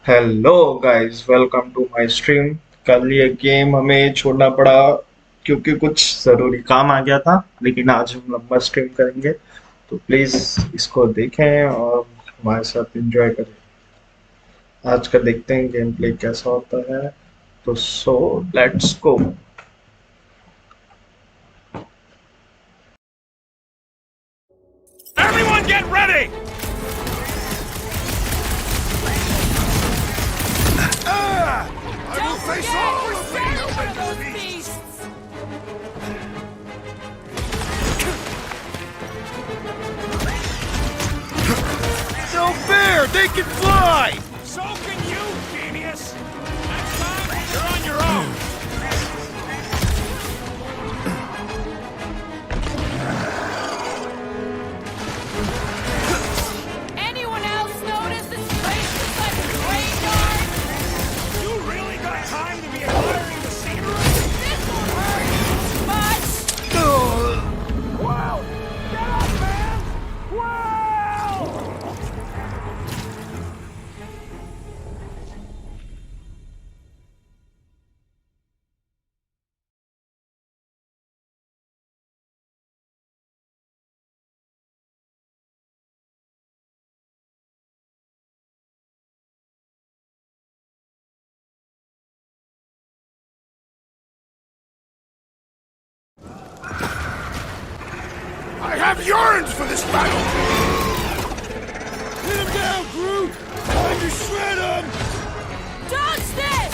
Hello guys, welcome to my stream. कल ये game हमें छोड़ना पड़ा क्योंकि कुछ ज़रूरी काम आ गया था, लेकिन आज हम लंबा स्ट्रीम करेंगे। तो प्लीज़ इसको देखें और हमारे साथ एंजॉय करें। आज का देखते हैं गेम प्ले कैसा होता है। तो let's go. Everyone get ready! I will face all of those beasts! No fair! They can fly! So can you, genius! Next time, you're on your own! Anyone else notice this place is like a graveyard? You really got time to be admiring the scenery? This won't hurt too much. Wow! Get up, man! Wow! I have yearned for this battle! Hit him down, Groot! Time to shred him! Dodge this!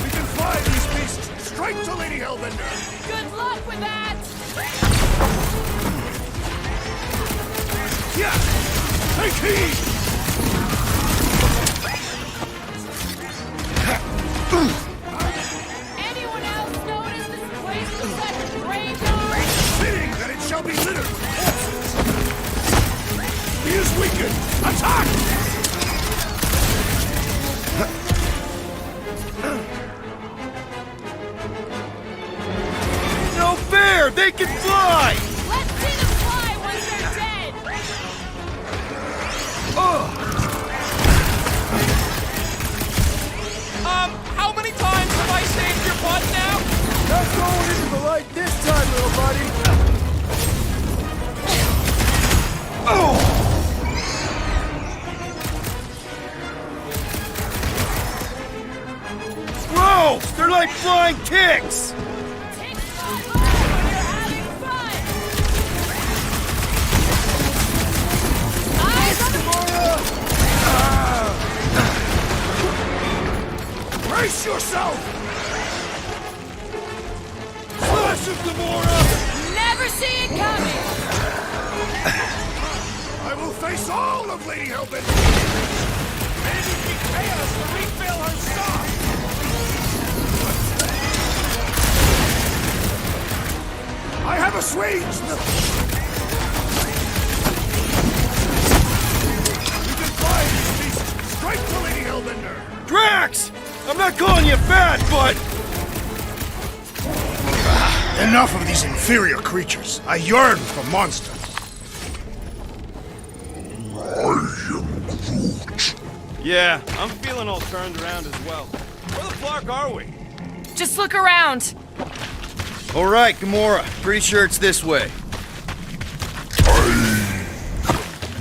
We can fly these beasts straight to Lady Hellbender! Good luck with that. Yeah! Take heed! Anyone else notice this place is like a graveyard? Fitting that it shall be littered with corpses! He is weakened! Attack! No fair! They can fly! Let's see them fly once they're dead. How many times have I saved your butt now? Not going into the light this time, little buddy! Whoa! They're like flying ticks! Take some more when you're having fun. Eyes on the Brace yourself! Slash him, Gamora! Never see it coming. I will face all of Lady Hellbender! Maybe she pay us to refill her stock! I have assuaged the... We can fly these beasts straight to Lady Hellbender! Drax! I'm not calling you fat, but... Enough of these inferior creatures. I yearn for monsters. Yeah, I'm feeling all turned around as well. Where the fuck are we? Just look around. All right, Gamora. Pretty sure it's this way.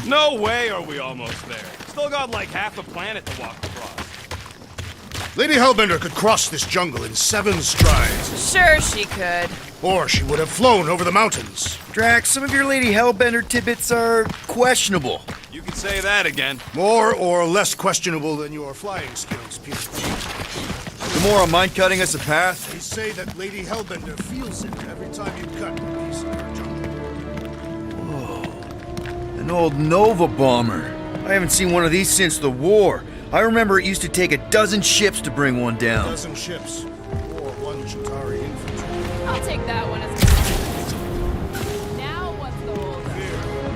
No way are we almost there. Still got like half a planet to walk across. Lady Hellbender could cross this jungle in 7 strides. Sure she could. Or she would have flown over the mountains. Drax, some of your Lady Hellbender tidbits are questionable. You can say that again. More or less questionable than your flying skills, Peter. Gamora, mind cutting us a path? They say that Lady Hellbender feels it every time you cut a piece of her jungle. An old Nova bomber. I haven't seen one of these since the war. I remember it used to take a dozen ships to bring one down. 12 ships, or 1 Chitauri infantry. I'll take that one as a Now what's the holdup?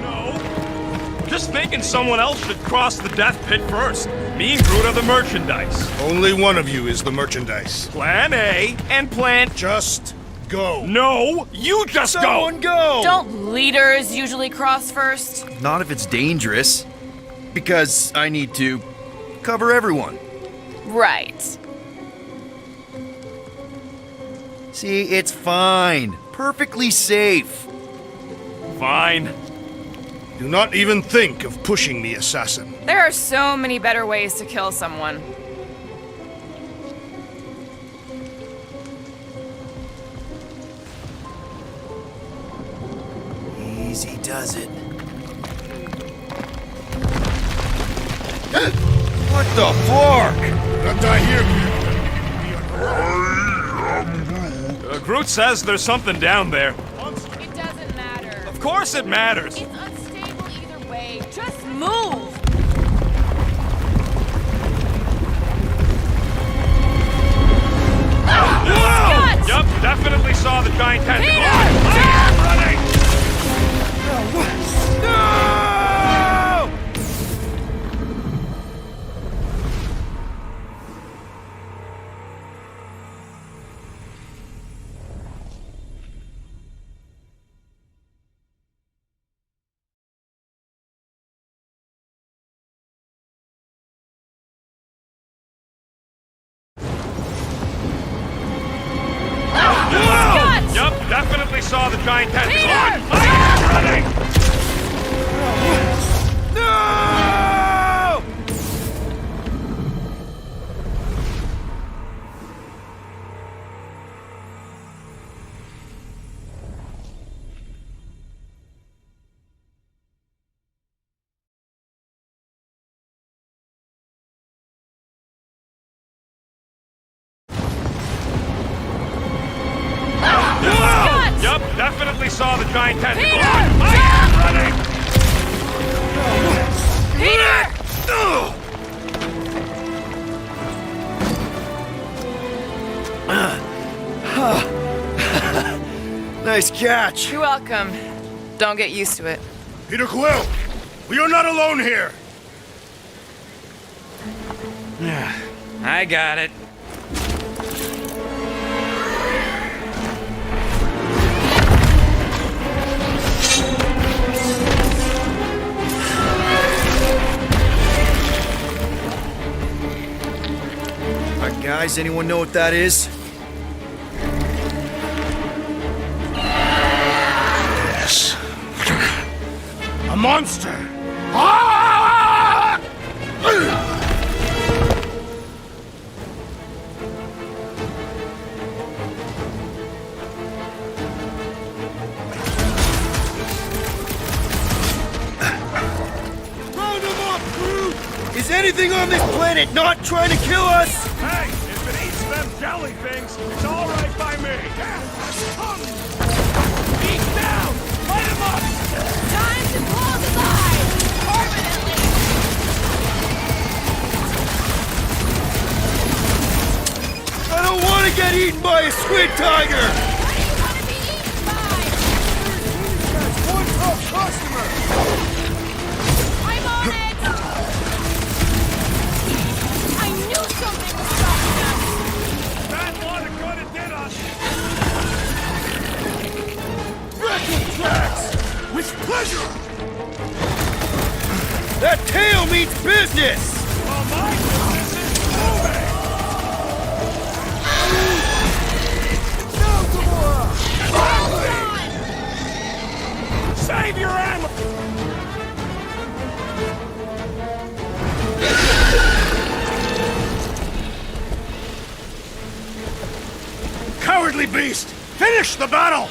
No. Just thinking someone else should cross the death pit first. Me and Groot are the merchandise. Only one of you is the merchandise. Plan A and plan... Just go. No, you just Someone go. go! Don't leaders usually cross first? Not if it's dangerous. Because I need to cover everyone. Right. See, it's fine. Perfectly safe. Fine. Do not even think of pushing me, assassin. There are so many better ways to kill someone. Easy does it. What the fuck? Not die here. Groot says there's something down there. It doesn't matter. Of course it matters. It's unstable either way. Just move! Scott! Yup, definitely saw the giant tentacle. Peter! I am running! No! Scott! Yup, definitely saw the giant tentacle. Peter! I am running! No! Scott! Yup, definitely saw the giant tentacle. Peter! I am running! Peter! Nice catch. You're welcome. Don't get used to it. Peter Quill, we are not alone here. I got it. Alright, guys, anyone know what that is? Yes. A monster. Ah! Round them up, Groot! Is anything on this planet not trying to kill us? Hey, if it eats them jelly things, it's all right by me. Eat down! Light him up! Time to close his eyes! Permanently! I don't want to get eaten by a squid tiger! What do you want to be eaten by? One tough customer. I'm on it! I knew something was stopping us! That one could have did us! Tracks with pleasure. That tail means business! Well, my business is moving! Save your ammo! Cowardly beast! Finish the battle!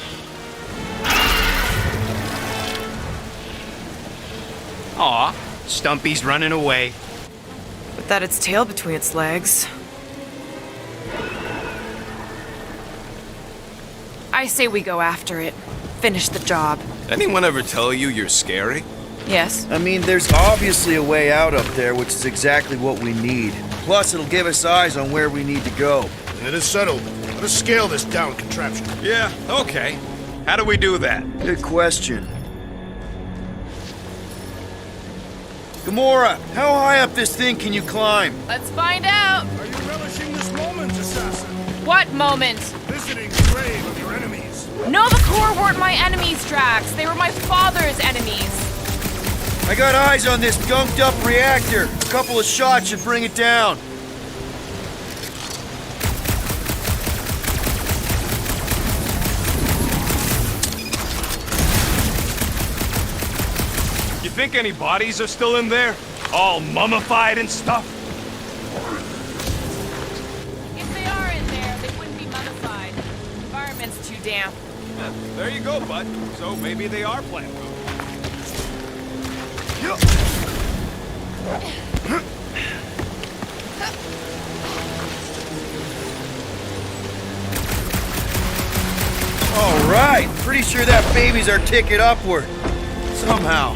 Aw, Stumpy's running away. With that its tail between its legs. I say we go after it. Finish the job. Anyone ever tell you you're scary? Yes. I mean, there's obviously a way out up there, which is exactly what we need. Plus, it'll give us eyes on where we need to go. It is settled. Let us scale this down contraption. Yeah, okay. How do we do that? Good question. Gamora, how high up this thing can you climb? Let's find out! Are you relishing this moment, assassin? What moment? Visiting the grave of your enemies. Nova Corps weren't my enemies, Drax. They were my father's enemies. I got eyes on this gunked up reactor. A couple of shots should bring it down. think any bodies are still in there? All mummified and stuff? If they are in there, they wouldn't be mummified. The environment's too damp. Yeah, there you go, bud. So maybe they are plant food. All right, pretty sure that baby's our ticket upward. Somehow.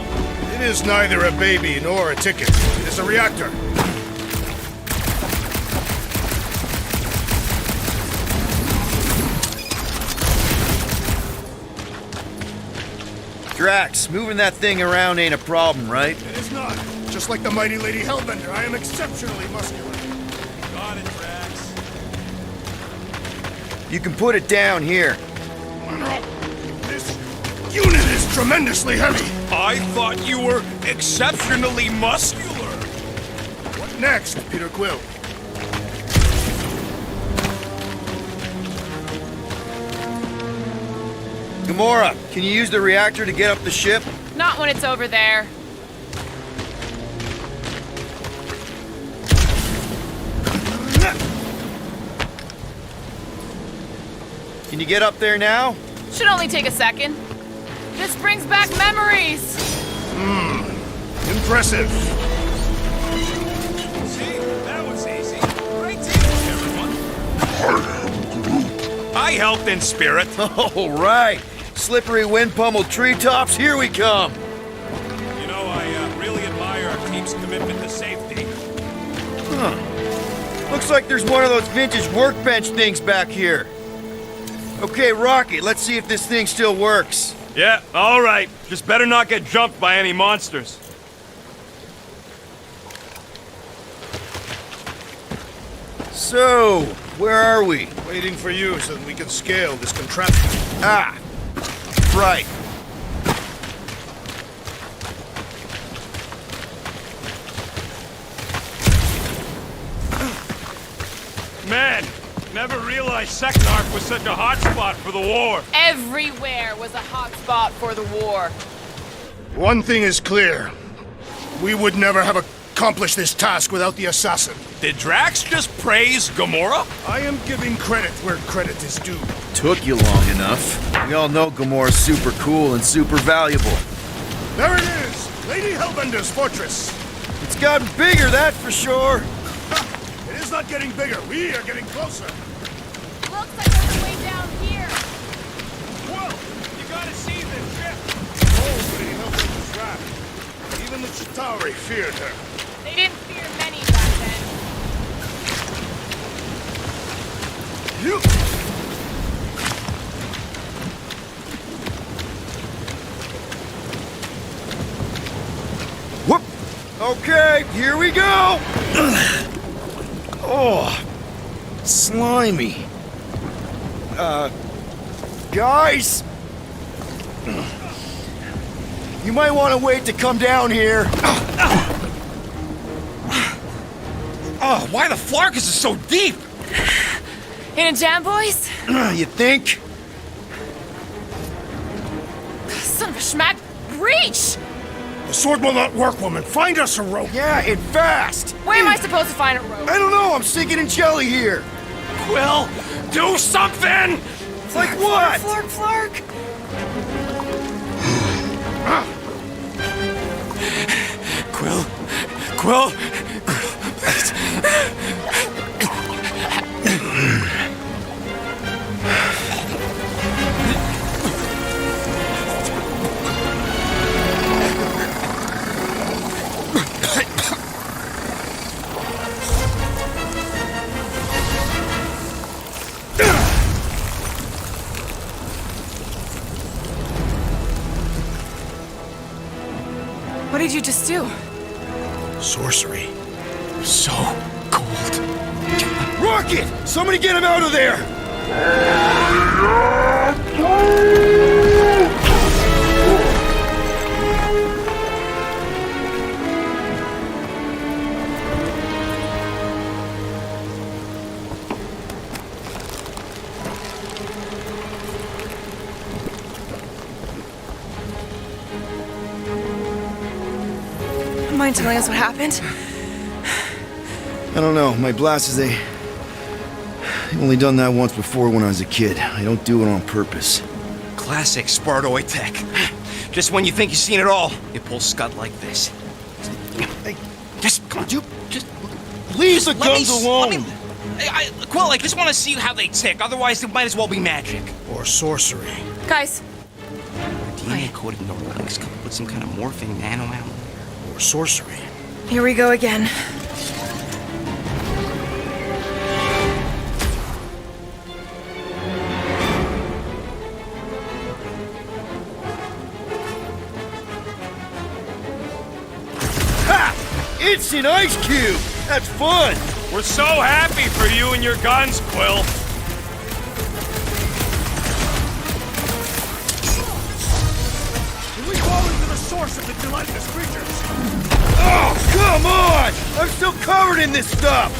It is neither a baby nor a ticket. It is a reactor. Drax, moving that thing around ain't a problem, right? It is not. Just like the mighty Lady Hellbender, I am exceptionally muscular. Got it, Drax. You can put it down here. This unit is tremendously heavy. I thought you were exceptionally muscular. What next, Peter Quill? Gamora, can you use the reactor to get up the ship? Not when it's over there. Can you get up there now? Should only take a second. This brings back memories. Impressive. See? That was easy. Great teamwork, everyone. I helped in spirit. All right. Slippery wind-pummeled treetops, here we come. You know, I really admire our team's commitment to safety. Huh. Looks like there's one of those vintage workbench things back here. Okay, Rocket, let's see if this thing still works. Yeah, all right. Just better not get jumped by any monsters. So, where are we? Waiting for you so that we can scale this contraption. Ah, right. Man, never realized Seknarf was such a hot spot for the war. Everywhere was a hot spot for the war. One thing is clear. We would never have accomplished this task without the assassin. Did Drax just praise Gamora? I am giving credit where credit is due. Took you long enough. We all know Gamora's super cool and super valuable. There it is! Lady Hellbender's fortress! It's gotten bigger, that for sure. Ha! It is not getting bigger. We are getting closer. Looks like there's a way down here. Whoa! You gotta see this ship! Oh, Lady Hellbender's wrath. Even the Chitauri feared her. They didn't fear many back then. You! Whoop! Okay, here we go! Oh, slimy. Guys? You might want to wait to come down here. Oh, why the flark is it so deep? In a jam, boys? You think? Son of a schmack. Reach! The sword will not work, woman. Find us a rope. Yeah, and fast! Where am I supposed to find a rope? I don't know, I'm sinking in jelly here. Quill, do something! Like what? Flark, flark. Quill, Quill. What did you just do? Sorcery. So cold. Rocket! Somebody get him out of there! mind telling us what happened? I don't know. My blast is I've only done that once before when I was a kid. I don't do it on purpose. Classic Spartoid tech. Just when you think you've seen it all, you pull scud like this. Hey, Just, come on, just leave the let guns me, alone! Let me, Quill, I just want to see how they tick. Otherwise, it might as well be magic. Or sorcery. Guys, DNA-coated neurolinks with some kind of morphing nano-animal. Or sorcery. here we go again. Ha! Instant ice cube! That's fun! We're so happy for you and your guns, Quill. Can we fall into the source of the gelatinous creatures? Oh, come on! I'm still covered in this stuff!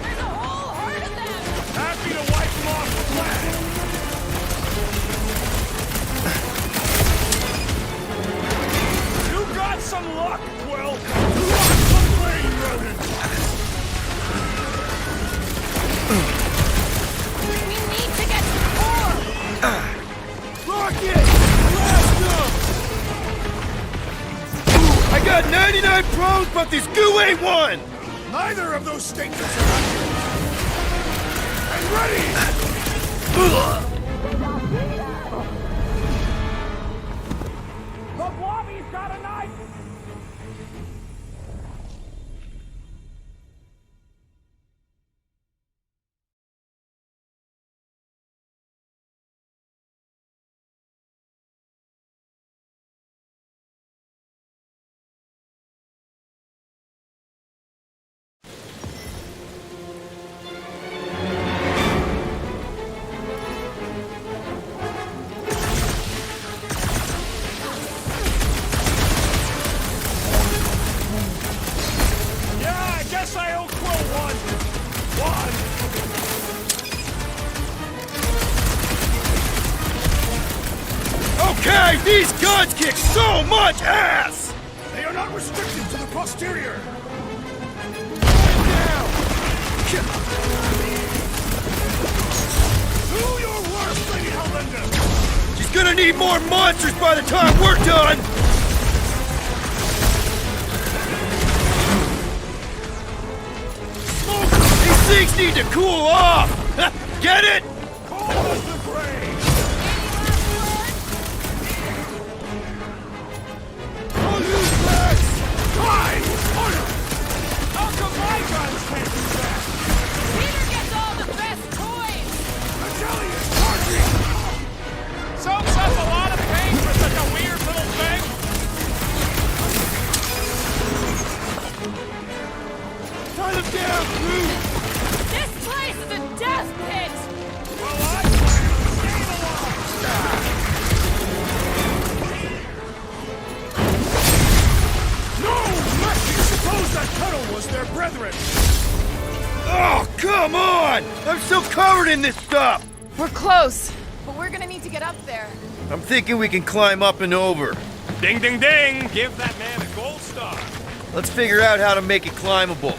There's a whole herd of them! Happy to wipe them off the planet. You got some luck, Quill. Lots of brain rodents. We need to get to the core! Rocket! Blast them! I got 99 pros, but this goo ain't one! Neither of those stinkers are accurate. And ready! The Blobby's got a knife! Yeah, I guess I owe Quill one. Okay, these guns kick so much ass! They are not restricted to the posterior. Do your worst, Lady Hellbender! She's gonna need more monsters by the time we're done! These things need to cool off! Get it? Cold as the grave! I'll use that! Try! Order! How come my guns can't do that? Peter gets all the best toys! The jelly is charging! Soaks up a lot of paint for such a weird little thing. Tie them down, Groot! This place is a death pit! Well, I plan on staying alive! No! Mercy! Suppose that tunnel was their brethren! Oh, come on! I'm still covered in this stuff! We're close. But we're gonna need to get up there. I'm thinking we can climb up and over. Ding, ding, ding. Give that man a gold star. Let's figure out how to make it climbable.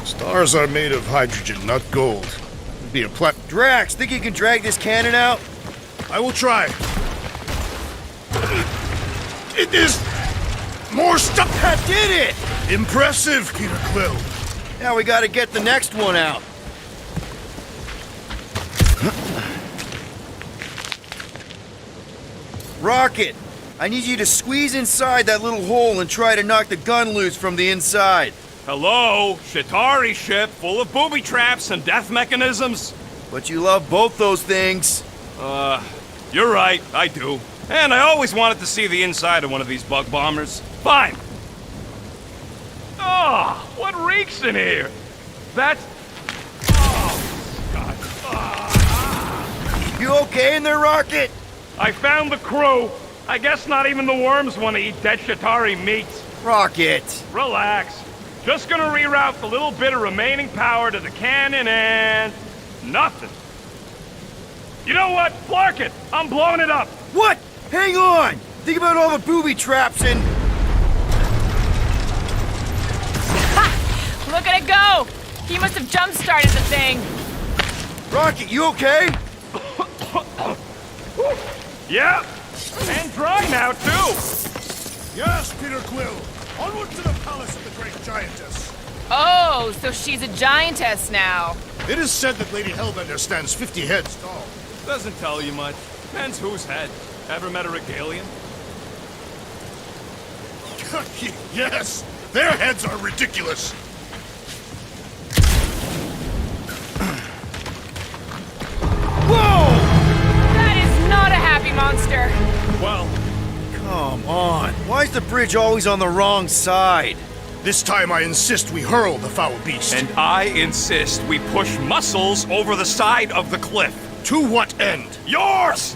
Stars are made of hydrogen, not gold. It'd be a Drax, think you can drag this cannon out? I will try. It is more stuff. That did it! Impressive, Peter Quill. Now we gotta get the next one out. Rocket, I need you to squeeze inside that little hole and try to knock the gun loose from the inside. Hello, Shatari ship full of booby traps and death mechanisms. But you love both those things. You're right, I do. And I always wanted to see the inside of one of these bug bombers. Fine. Ah, what reeks in here? That's... Oh, God. You okay in there, Rocket? I found the crew. I guess not even the worms want to eat dead Shatari meat. Rocket. Relax. Just gonna reroute the little bit of remaining power to the cannon and... nothing. You know what? Clark it! I'm blowing it up! What? Hang on! Think about all the booby traps and... Look at it go! He must have jump-started the thing. Rocket, you okay? Yeah, and dry now, too. Yes, Peter Quill. Onward to the palace of the great giantess. Oh, so she's a giantess now. It is said that Lady Hellbender stands 50 heads tall. Doesn't tell you much. Depends whose head. Ever met a regalian? Yes, their heads are ridiculous. Whoa! That is not a happy monster. Well, Come on. Why is the bridge always on the wrong side? This time I insist we hurl the foul beast. and I insist we push Muscles over the side of the cliff. To what end? Yours!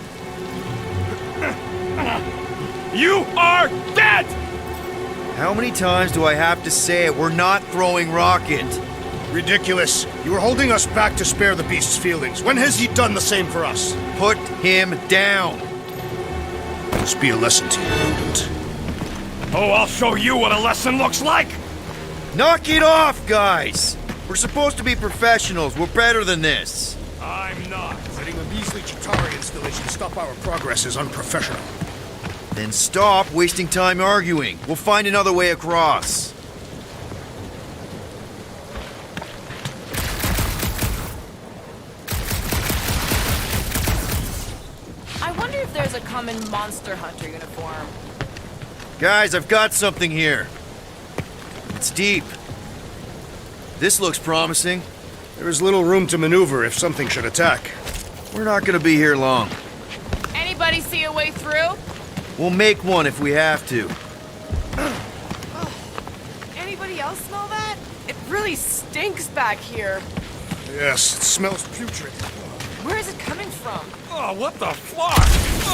You are dead! How many times do I have to say it? We're not throwing Rocket. Ridiculous. You are holding us back to spare the beast's feelings. When has he done the same for us? Put him down. This be a lesson to you, rodent. Oh, I'll show you what a lesson looks like! Knock it off, guys! We're supposed to be professionals. We're better than this. I'm not. Letting a measly Chitauri installation stop our progress is unprofessional. Then stop wasting time arguing. We'll find another way across. I wonder if there's a common monster hunter uniform. Guys, I've got something here. It's deep. This looks promising. There is little room to maneuver if something should attack. We're not gonna be here long. Anybody see a way through? We'll make one if we have to. Anybody else smell that? It really stinks back here. Yes, it smells putrid. Where is it coming from? Oh, what the fuck?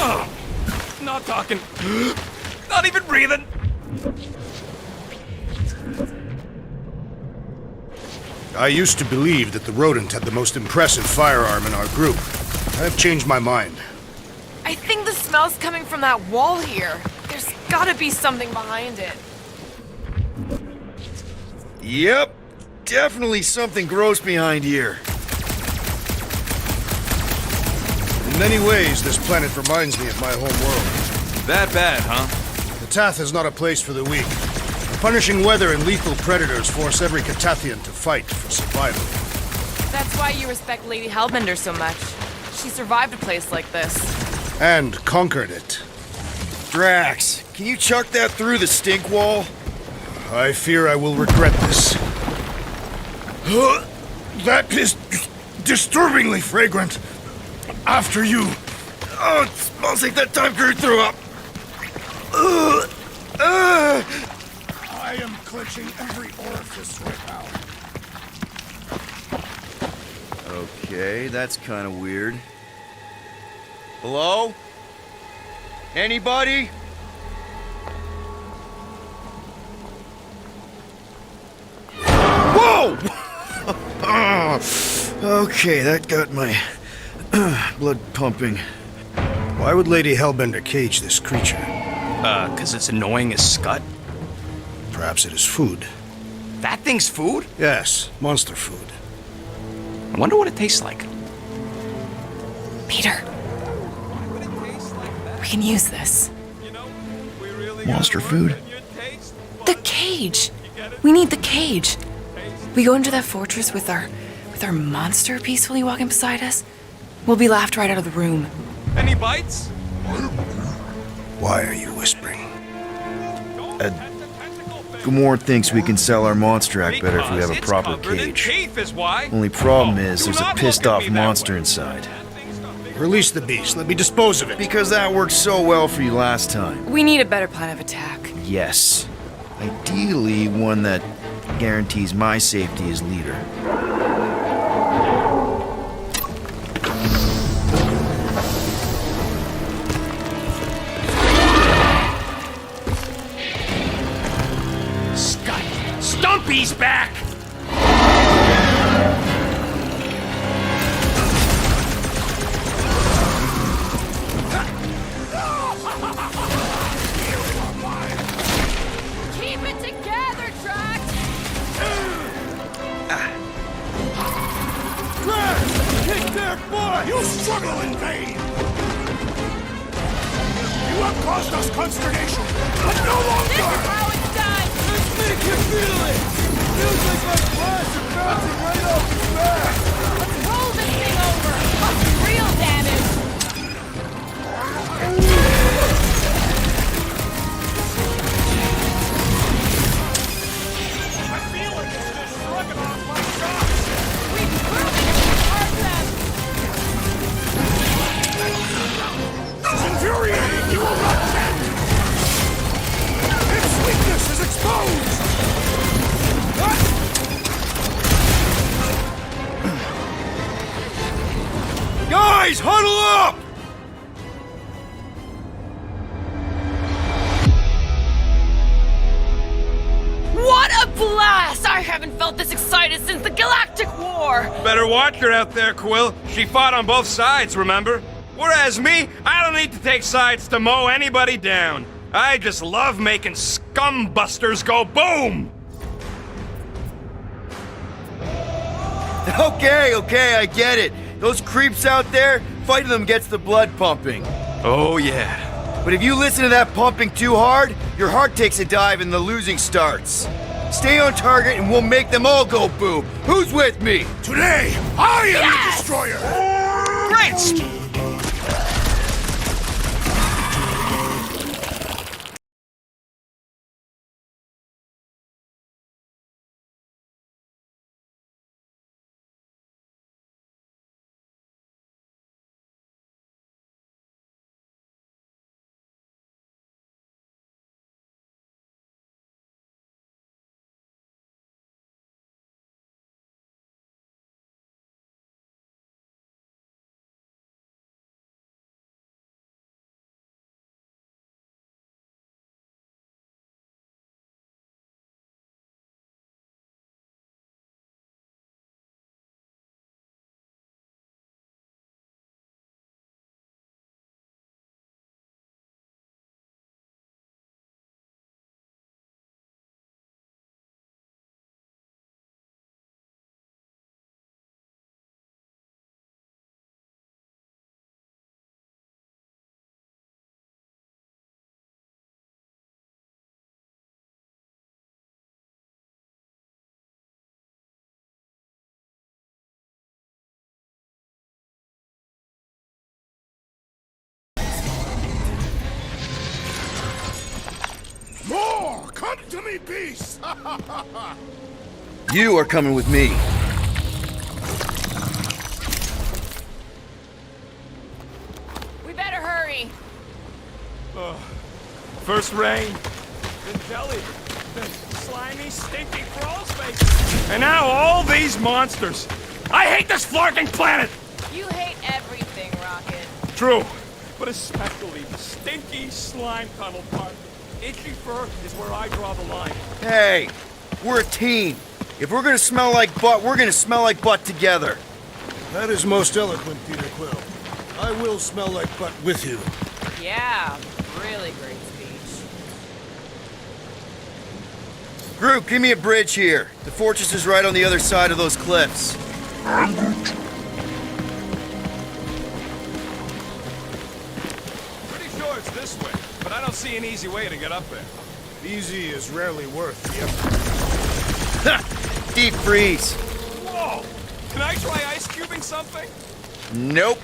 Oh, not talking. Not even breathing. I used to believe that the rodent had the most impressive firearm in our group. I have changed my mind. I think the smell's coming from that wall here. There's gotta be something behind it. Yep. Definitely something gross behind here. In many ways, this planet reminds me of my home world. That bad, huh? The Tath is not a place for the weak. Punishing weather and lethal predators force every Catathian to fight for survival. That's why you respect Lady Hellbender so much. She survived a place like this. And conquered it. Drax, can you chuck that through the stink wall? I fear I will regret this. That is disturbingly fragrant. After you. Oh, it smells like that time Groot threw up. I am clenching every orifice right now. Okay, that's kind of weird. Hello? Anybody? Whoa! Okay, that got my blood pumping. Why would Lady Hellbender cage this creature? 'Cause it's annoying as scut. Perhaps it is food. That thing's food? Yes, monster food. I wonder what it tastes like. Peter, we can use this. Monster food? The cage! We need the cage. We go into that fortress with our monster peacefully walking beside us. We'll be laughed right out of the room. Any bites? Why are you whispering? Gamor thinks we can sell our monster act better if we have a Because proper it's covered in cage. teeth is why. Only problem Oh, is do there's a not pissed look at off me that monster way. inside. Release the beast. Let me dispose of it. Because that worked so well for you last time. We need a better plan of attack. Yes. Ideally, one that guarantees my safety as leader. Scott, Stumpy's back! You struggle in vain! You have caused us consternation, but no This is longer! how it's done! Let's make you feel it! Feels like my claws are bouncing right off his back! Let's roll this thing over! Real damage! I feel like it's just shrugging off my socks! We've proven it can hurt them! This is infuriating! You will not bend! Its weakness is exposed! Guys, huddle up! What a blast! I haven't felt this excited since the Galactic War! Better watch her out there, Quill. She fought on both sides, remember? Whereas me, I don't need to take sides to mow anybody down. I just love making scumbusters go boom! Okay, I get it. Those creeps out there, fighting them gets the blood pumping. Oh, yeah. But if you listen to that pumping too hard, your heart takes a dive and the losing starts. Stay on target and we'll make them all go boom. Who's with me? Today, I am the destroyer! Great! More! Come to me, beast! You are coming with me. We better hurry! First rain, then jelly, then slimy, stinky crawl space. And now all these monsters. I hate this flarking planet! You hate everything, Rocket. True, but especially the stinky slime tunnel part. Itchy fur is where I draw the line. Hey, we're a team. If we're gonna smell like butt, we're gonna smell like butt together. That is most eloquent, Peter Quill. I will smell like butt with you. Yeah, really great speech. Group, give me a bridge here. The fortress is right on the other side of those cliffs. Pretty sure it's this way, but I don't see an easy way to get up there. Easy is rarely worth the effort. Deep freeze. Whoa! Can I try ice cubing something? Nope.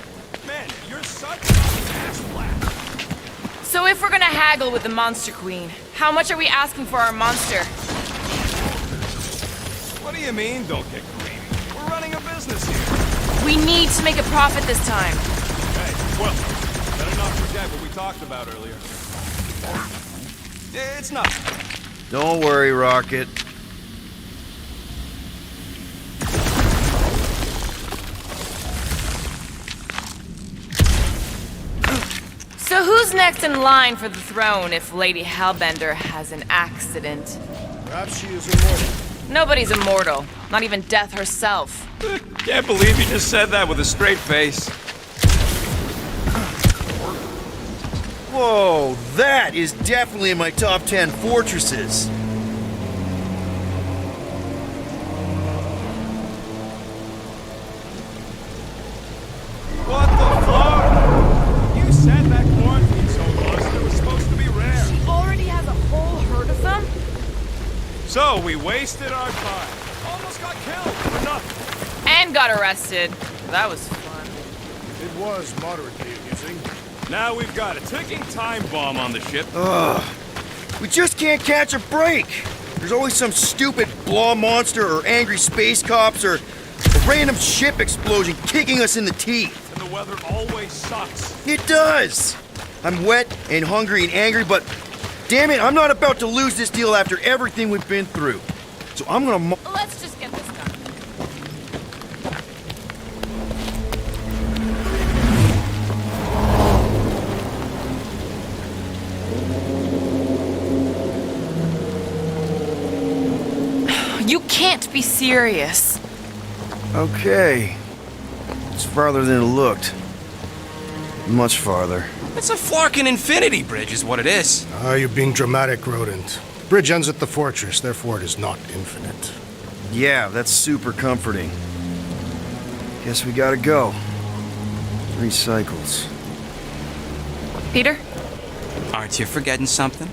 Man, you're such an ass flat. So if we're gonna haggle with the Monster Queen, how much are we asking for our monster? What do you mean, don't get greedy? We're running a business here. We need to make a profit this time. Hey, well, better not forget what we talked about earlier. It's nothing. Don't worry, Rocket. So who's next in line for the throne if Lady Hellbender has an accident? Perhaps she is immortal. Nobody's immortal, not even death herself. Can't believe you just said that with a straight face. Whoa, that is definitely in my top 10 fortresses. So, we wasted our time. Almost got killed for nothing. And got arrested. That was fun. It was moderately amusing. Now we've got a ticking time bomb on the ship. We just can't catch a break. There's always some stupid blah monster or angry space cops or a random ship explosion kicking us in the teeth. And the weather always sucks. It does. I'm wet and hungry and angry, but damn it, I'm not about to lose this deal after everything we've been through. So I'm gonna Let's just get this done. You can't be serious. Okay. It's farther than it looked. Much farther. It's a flarkin' infinity bridge is what it is. Ah, you're being dramatic, Rodent. Bridge ends at the fortress, therefore it is not infinite. Yeah, that's super comforting. Guess we gotta go. 3 cycles. Peter? Aren't you forgetting something?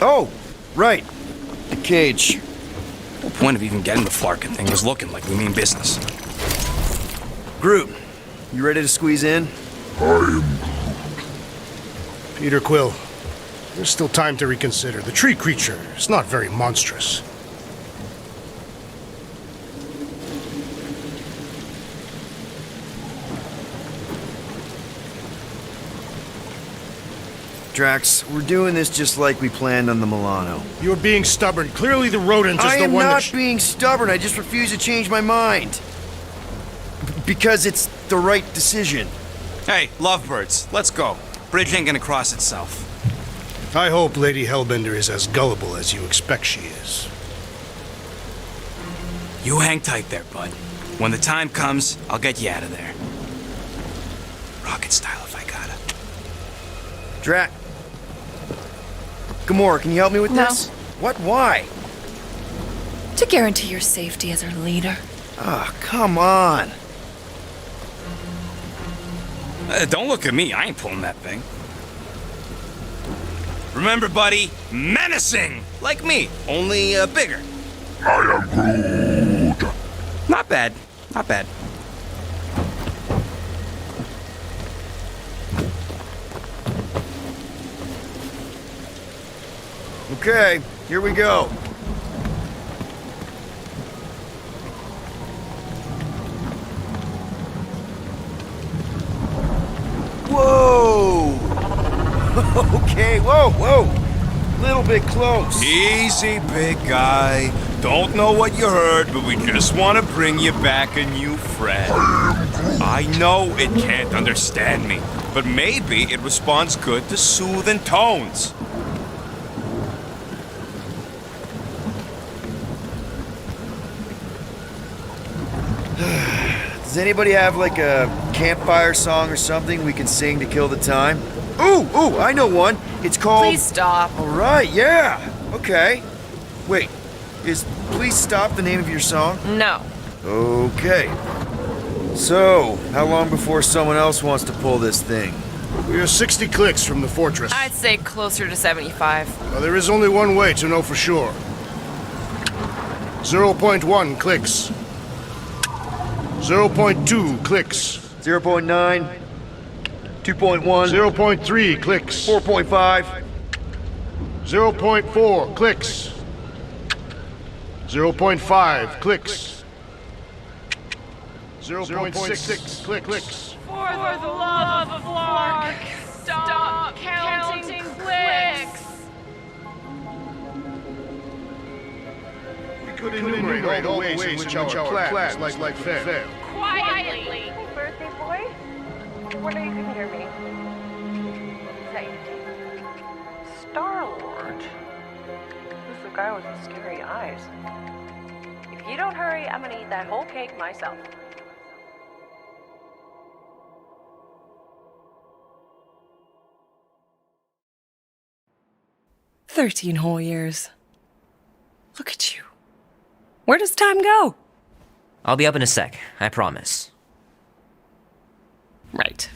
Oh, right. The cage. The point of even getting the flarkin' thing was looking like we mean business. Groot, you ready to squeeze in? Peter Quill, there's still time to reconsider. The tree creature is not very monstrous. Drax, we're doing this just like we planned on the Milano. You're being stubborn. Clearly the rodent is I the am one not being stubborn. I just refuse to change my mind. Because it's the right decision. Hey, lovebirds, let's go. Bridge ain't gonna cross itself. I hope Lady Hellbender is as gullible as you expect she is. You hang tight there, bud. When the time comes, I'll get you out of there. Rocket style if I gotta. Drax. Gamora, can you help me with No. this? What? Why? To guarantee your safety as our leader. Ah, come on. Don't look at me, I ain't pulling that thing. Remember, buddy, menacing! Like me, only bigger. I am Groot. Not bad, not bad. Okay, here we go. Whoa! Okay, whoa! Little bit close. Easy, big guy. Don't know what you heard, but we just want to bring you back a new friend. I know it can't understand me, but maybe it responds good to soothing tones. Does anybody have like a campfire song or something we can sing to kill the time? Ooh, I know one. It's called... Please stop. All right, yeah. Okay. Wait, is Please Stop the name of your song? No. Okay. So, how long before someone else wants to pull this thing? We are 60 clicks from the fortress. I'd say closer to 75. Well, there is only one way to know for sure. 0.1 clicks. 0.2 clicks. 0.9, 2.1, 0.3 clicks. 4.5, 0.4 clicks. 0.5 clicks. 0.6 clicks. For the love of Lark, stop counting clicks. We could enumerate all the ways in which our plans like fail. Quietly. Birthday boy? Wonder you can hear me. Is that you? Star-Lord? Who's the guy with the scary eyes? If you don't hurry, I'm gonna eat that whole cake myself. "13 whole years. Look at you. Where does time go?" I'll be up in a sec, I promise. Right.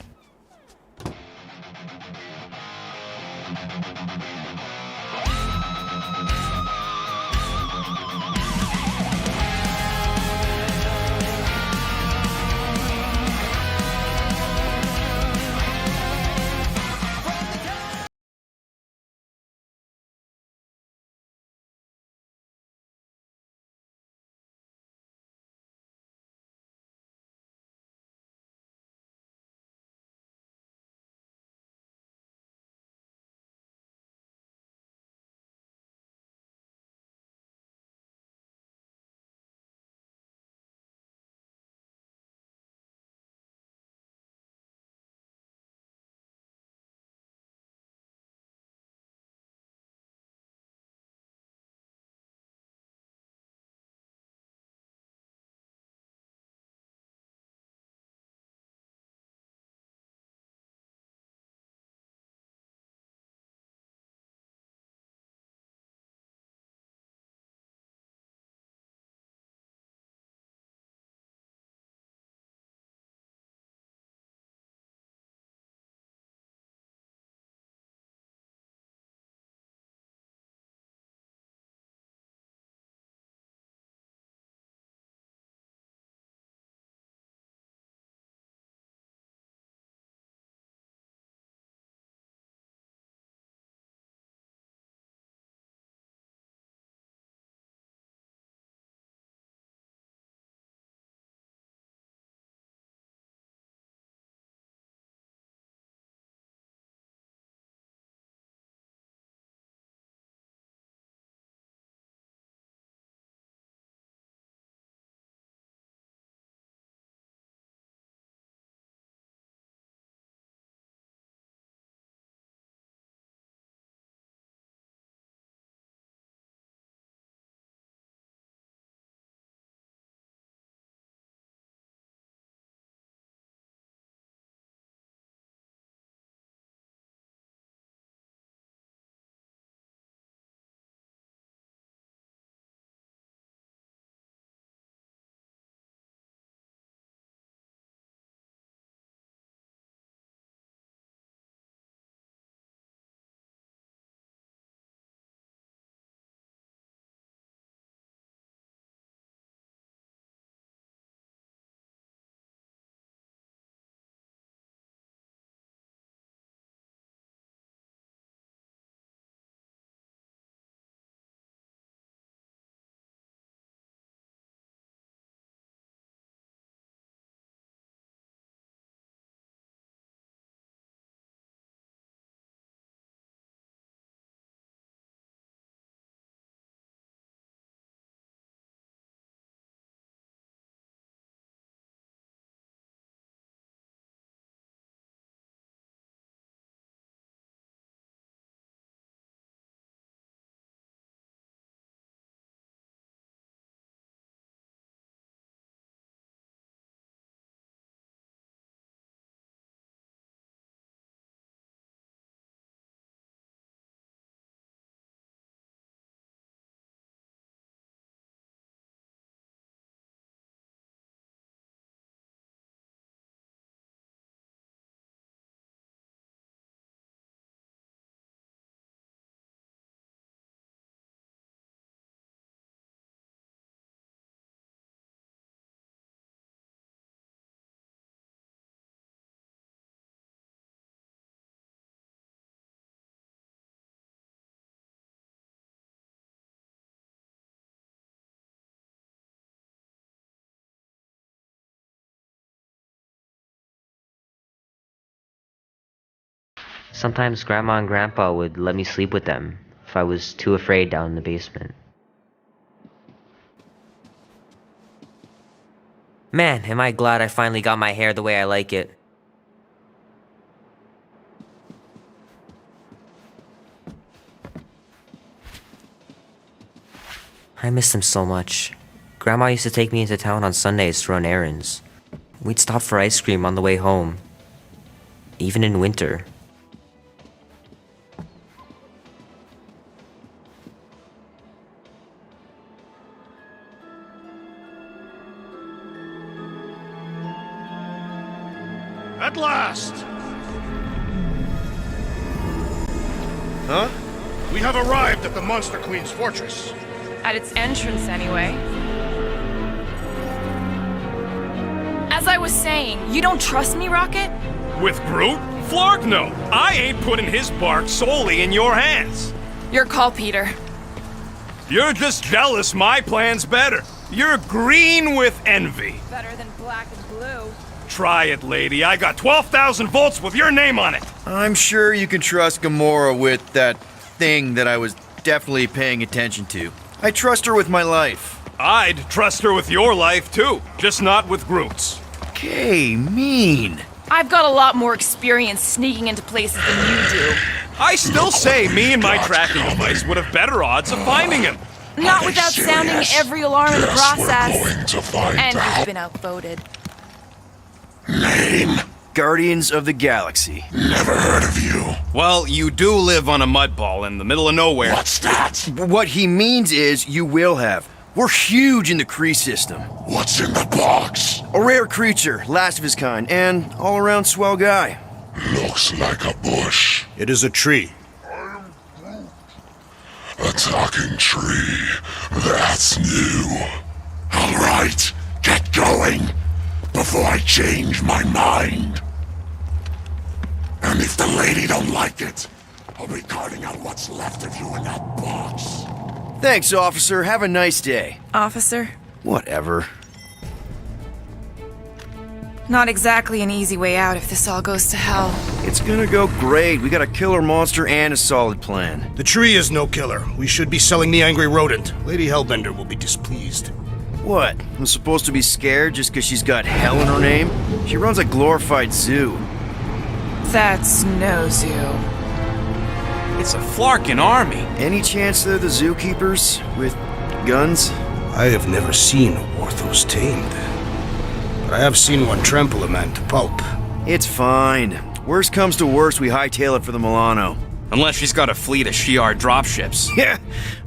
Sometimes Grandma and Grandpa would let me sleep with them if I was too afraid down in the basement. Man, am I glad I finally got my hair the way I like it. I miss them so much. Grandma used to take me into town on Sundays to run errands. We'd stop for ice cream on the way home. Even in winter. At last! Huh? We have arrived at the Monster Queen's fortress. At its entrance, anyway. As I was saying, you don't trust me, Rocket? With Groot? Flark, no. I ain't putting his bark solely in your hands. Your call, Peter. You're just jealous my plan's better. You're green with envy. Better than black and blue. Try it, lady. I got 12,000 volts with your name on it. I'm sure you can trust Gamora with that thing that I was definitely paying attention to. I trust her with my life. I'd trust her with your life, too. Just not with Groot's. Okay, mean. I've got a lot more experience sneaking into places than you do. I still say me and my tracking device would have better odds of finding him. Not without sounding every alarm in the process. We're going to find And out. we've been outvoted. Name? Guardians of the Galaxy. Never heard of you. Well, you do live on a mud ball in the middle of nowhere. What's that? What he means is you will have. We're huge in the Kree system. What's in the box? A rare creature, last of his kind, and all-around swell guy. Looks like a bush. It is a tree. A talking tree. That's new. All right, get going before I change my mind. And if the lady don't like it, I'll be carting out what's left of you in that box. Thanks, officer. Have a nice day. Officer? Whatever. Not exactly an easy way out if this all goes to hell. It's gonna go great. We got a killer monster and a solid plan. The tree is no killer. We should be selling the angry rodent. Lady Hellbender will be displeased. What? I'm supposed to be scared just because she's got hell in her name? She runs a glorified zoo. That's no zoo. It's a Flarkin army. Any chance they're the zookeepers with guns? I have never seen Orthos tamed. But I have seen one trample a man to pulp. It's fine. Worst comes to worst, we hightail it for the Milano. Unless she's got a fleet of Shi'ar dropships. Yeah,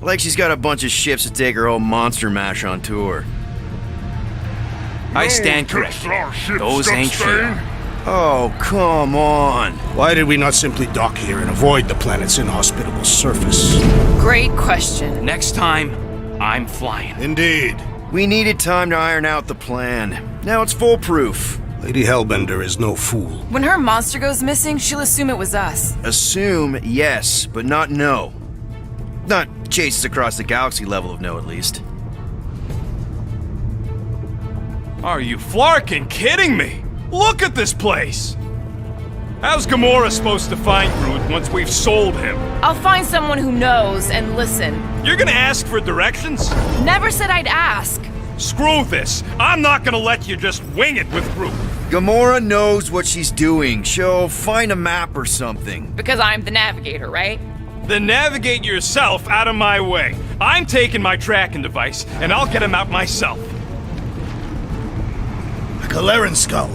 like she's got a bunch of ships to take her whole monster mash on tour. I stand corrected. Those ain't Shi'ar. Oh, come on. Why did we not simply dock here and avoid the planet's inhospitable surface? Great question. Next time, I'm flying. Indeed. We needed time to iron out the plan. Now it's foolproof. Lady Hellbender is no fool. When her monster goes missing, she'll assume it was us. Assume yes, but not no. Not chases across the galaxy level of no, at least. Are you Flarkin kidding me? Look at this place! How's Gamora supposed to find Groot once we've sold him? I'll find someone who knows and listen. You're gonna ask for directions? Never said I'd ask. Screw this. I'm not gonna let you just wing it with Groot. Gamora knows what she's doing. She'll find a map or something. Because I'm the navigator, right? Then navigate yourself out of my way. I'm taking my tracking device, and I'll get him out myself. A Galeran skull.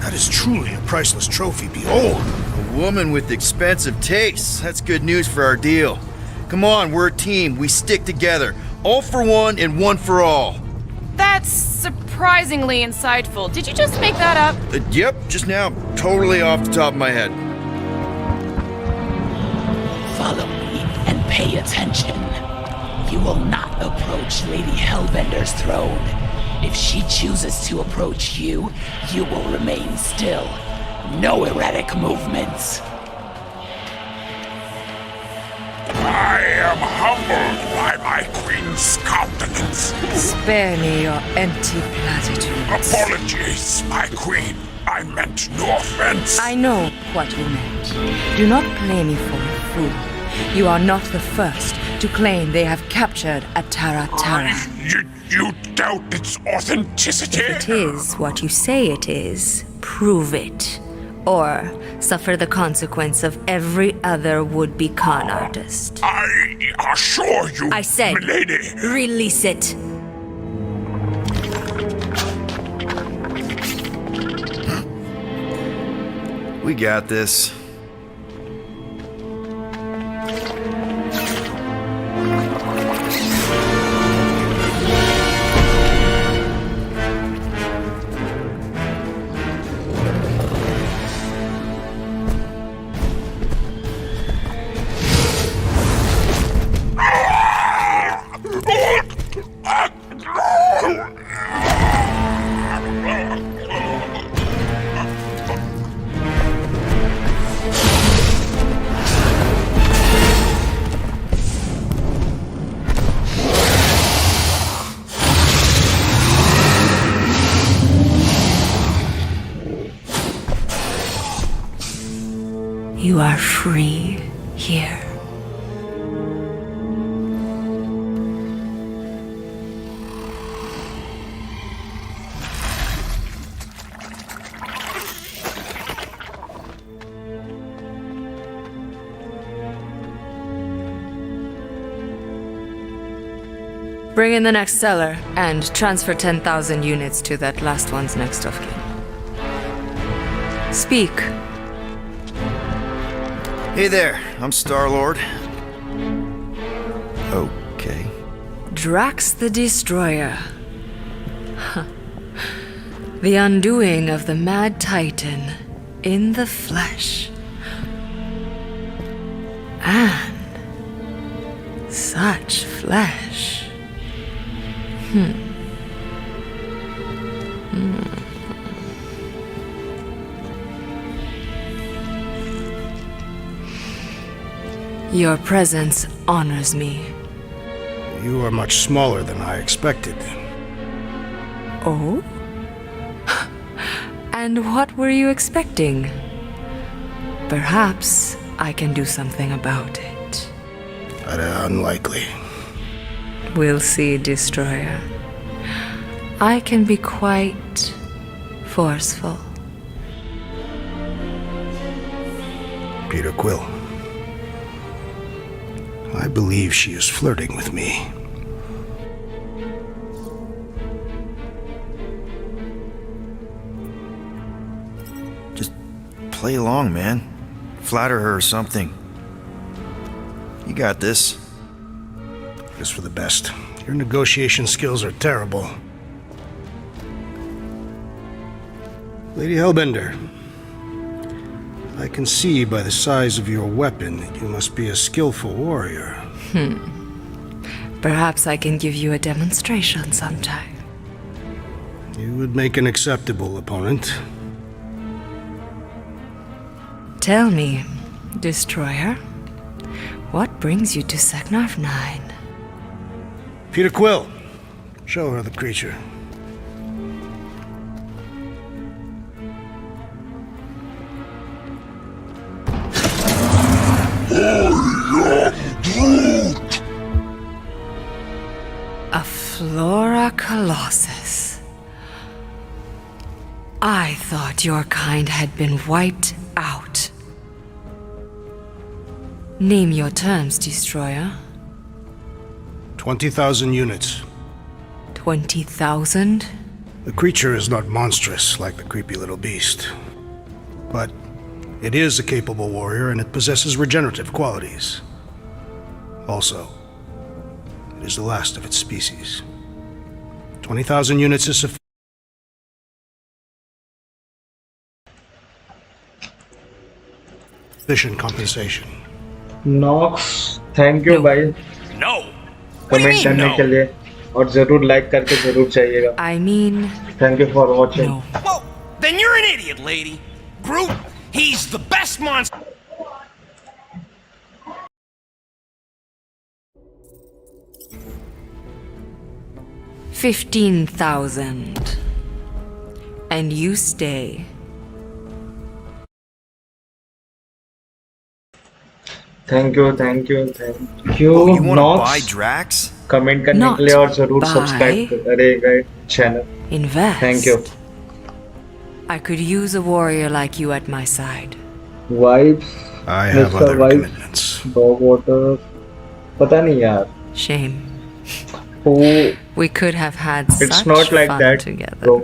That is truly a priceless trophy. Behold. A woman with expensive tastes. That's good news for our deal. Come on, we're a team. We stick together. All for one and one for all. That's surprisingly insightful. Did you just make that up? Yep, just now. Totally off the top of my head. Follow me and pay attention. You will not approach Lady Hellbender's throne. If she chooses to approach you, you will remain still. No erratic movements. I am humbled by my queen's countenance. Spare me your empty platitudes. Apologies, my queen. I meant no offense. I know what you meant. Do not play me for a fool. You are not the first to claim they have captured a Tara. You doubt its authenticity? If it is what you say it is, prove it. Or suffer the consequence of every other would-be con artist. I assure you, I said, milady. Release it. We got this. You are free here. Bring in the next seller and transfer 10,000 units to that last one's next of kin. Speak. Hey there, I'm Star-Lord. Okay. Drax the Destroyer. The undoing of the Mad Titan in the flesh. And such flesh. Your presence honors me. You are much smaller than I expected. Oh? And what were you expecting? Perhaps I can do something about it. Unlikely. We'll see, Destroyer. I can be quite forceful. Peter Quill. I believe she is flirting with me. Just play along, man. Flatter her or something. You got this. It's for the best. Your negotiation skills are terrible. Lady Hellbender, I can see by the size of your weapon that you must be a skillful warrior. Perhaps I can give you a demonstration sometime. You would make an acceptable opponent. Tell me, Destroyer, what brings you to Seknarf 9? Peter Quill, show her the creature. A Flora Colossus. I thought your kind had been wiped out. Name your terms, Destroyer. 20,000 units. 20,000? The creature is not monstrous like the creepy little beast. But it is a capable warrior and it possesses regenerative qualities. Also, it is the last of its species. 20,000 units is sufficient compensation. Knox thank you भाई No. Comment करने के लिए और जरूर like करके जरूर चाहिएगा I mean, thank you for watching no. Well, then you're an idiot, lady. Groot, he's the best monster. 15,000. And you stay thank you thank you Oh, you want to buy Knox Drax? Comment करने के लिए Not और जरूर subscribe buy, करेगा channel thank you invest. I could use a warrior like you at my side. Vibes I have mister other vibes commitments. Dog water पता नहीं यार Shame. who We could have had it's such not like fun that together. bro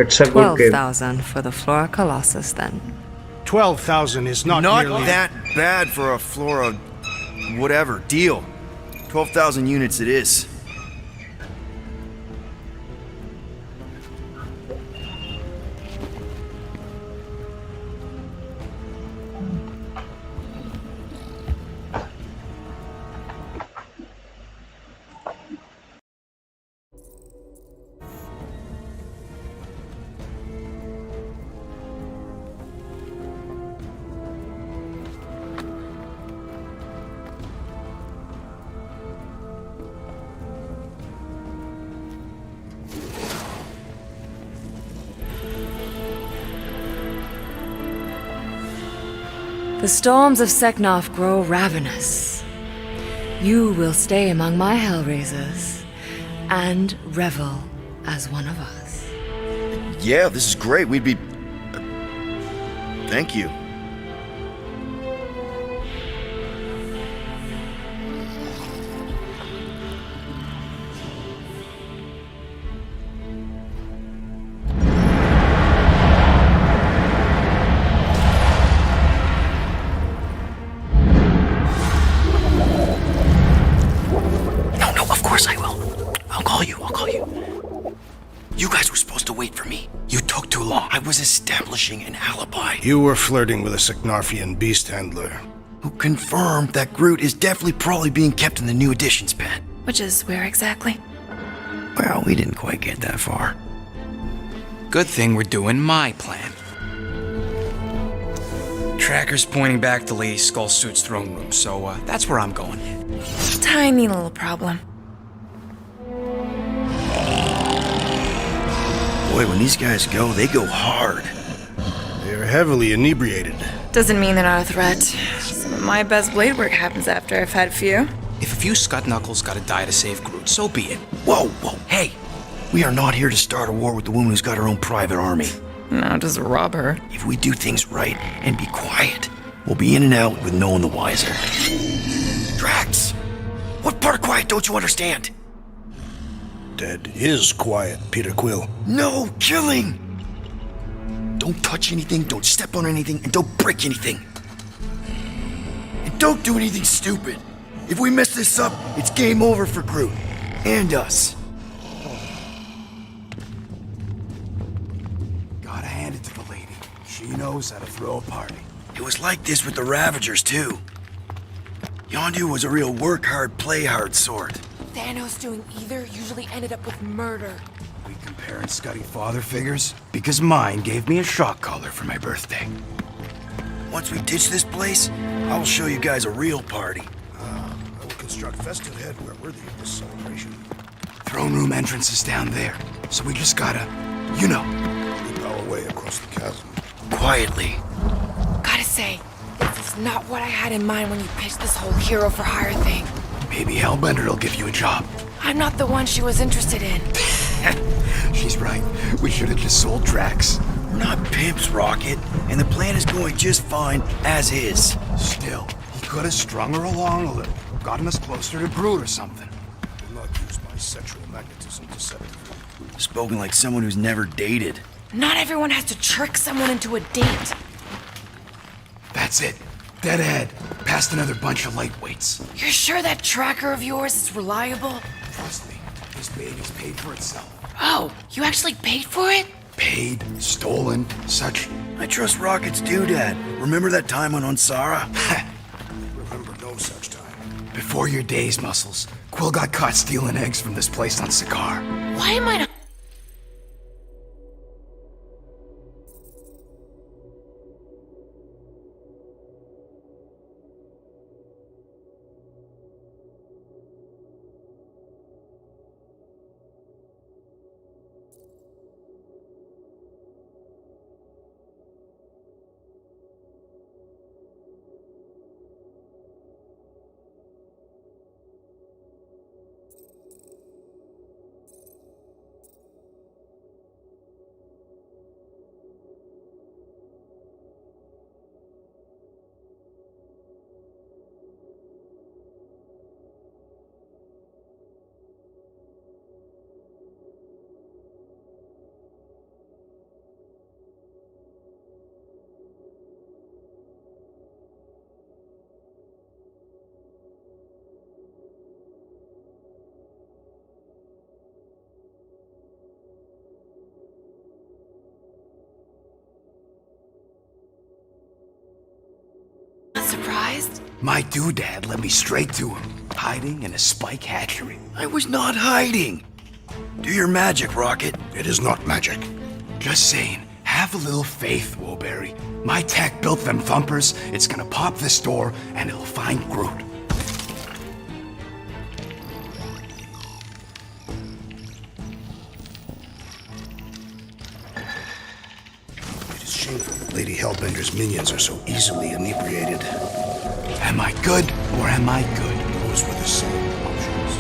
it's a good game 12,000 for the Flora Colossus, then. 12,000 is not Not nearly... that bad for a Flora... whatever. Deal. 12,000 units it is. The storms of Seknov grow ravenous. You will stay among my Hellraisers and revel as one of us. Yeah, this is great. We'd be... Thank you. No, of course I will. I'll call you. You guys were supposed to wait for me. You took too long. I was establishing an alibi. You were flirting with a Seknarfian beast handler. Who confirmed that Groot is definitely probably being kept in the new additions pen. Which is where exactly? Well, we didn't quite get that far. Good thing we're doing my plan. Tracker's pointing back to Lady Skullsuit's throne room, so that's where I'm going. Tiny little problem. Boy, when these guys go, they go hard. They're heavily inebriated. Doesn't mean they're not a threat. Some of my best blade work happens after I've had a few. If a few scut knuckles gotta die to save Groot, so be it. Whoa, hey! We are not here to start a war with the woman who's got her own private army. No, just rob her. If we do things right and be quiet, we'll be in and out with no one the wiser. Drax! What part of quiet don't you understand? Dead is quiet, Peter Quill. No killing! Don't touch anything, don't step on anything, and don't break anything. And don't do anything stupid. If we mess this up, it's game over for Groot. And us. Gotta hand it to the lady. She knows how to throw a party. It was like this with the Ravagers, too. Yondu was a real work-hard, play-hard sort. Thanos doing either usually ended up with murder. We comparing Scuddy father figures? Because mine gave me a shock collar for my birthday. Once we ditch this place, I will show you guys a real party. I will construct festive head where worthy of this celebration. Throne room entrance is down there, so we just gotta, you know. Leap our way across the chasm. Quietly. Gotta say, this is not what I had in mind when you pitched this whole hero for hire thing. Maybe Hellbender will give you a job. I'm not the one she was interested in. She's right. We should have just sold Drax. We're not pimps, Rocket, and the plan is going just fine as is. Still, he could have strung her along a little, gotten us closer to Groot or something. I will not use my sexual magnetism deceptively. Spoken like someone who's never dated. Not everyone has to trick someone into a date. That's it. Dead ahead. Past another bunch of lightweights. You're sure that tracker of yours is reliable? Trust me, this baby's paid for itself. Oh, you actually paid for it? Paid, stolen, such. I trust Rocket's doodad. Remember that time on Onsara? Remember no such time. Before your days, Muscles, Quill got caught stealing eggs from this place on Sakaar. Why am I not? My doodad led me straight to him, hiding in a spike hatchery. I was not hiding. Do your magic, Rocket. It is not magic. Just saying, have a little faith, Woolberry. My tech built them thumpers. It's gonna pop this door, and it'll find Groot. It is shameful that Lady Hellbender's minions are so easily inebriated. Am I good, or am I good? Those were the same options.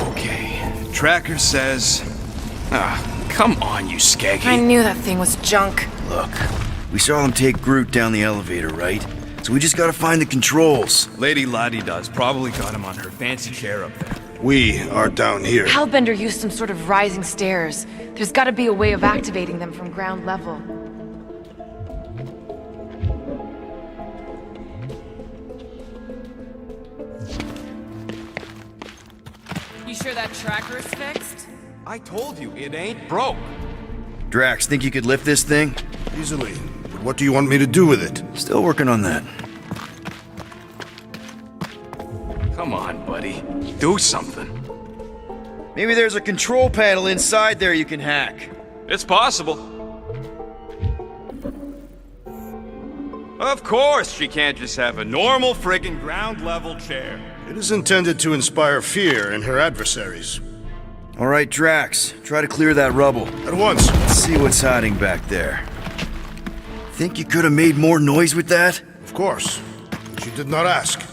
Okay, Tracker says... come on, you skaggy. I knew that thing was junk. Look, we saw them take Groot down the elevator, right? So we just gotta find the controls. Lady Lottie-Does probably got him on her fancy chair up there. We are down here. Hellbender used some sort of rising stairs. There's gotta be a way of activating them from ground level. You sure that tracker's fixed? I told you, it ain't broke. Drax, think you could lift this thing? Easily. But what do you want me to do with it? Still working on that. Come on, buddy. Do something. Maybe there's a control panel inside there you can hack. It's possible. Of course she can't just have a normal friggin' ground-level chair. It is intended to inspire fear in her adversaries. All right, Drax, try to clear that rubble. At once. Let's see what's hiding back there. Think you could have made more noise with that? Of course. But you did not ask.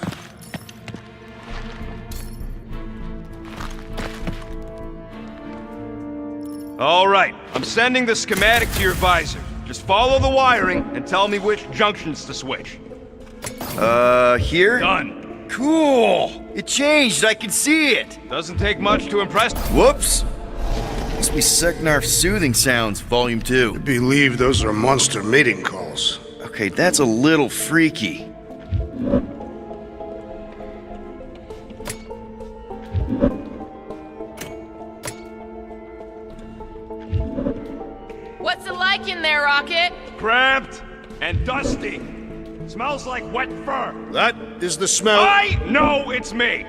All right, I'm sending the schematic to your visor. Just follow the wiring and tell me which junctions to switch. Here? Done. Cool! It changed, I can see it! Doesn't take much to impress. Whoops! Must be Seknarf's soothing sounds, Volume 2. I believe those are monster mating calls. Okay, that's a little freaky. What's it like in there, Rocket? Cramped and dusty. Smells like wet fur. That is the smell. I know it's me.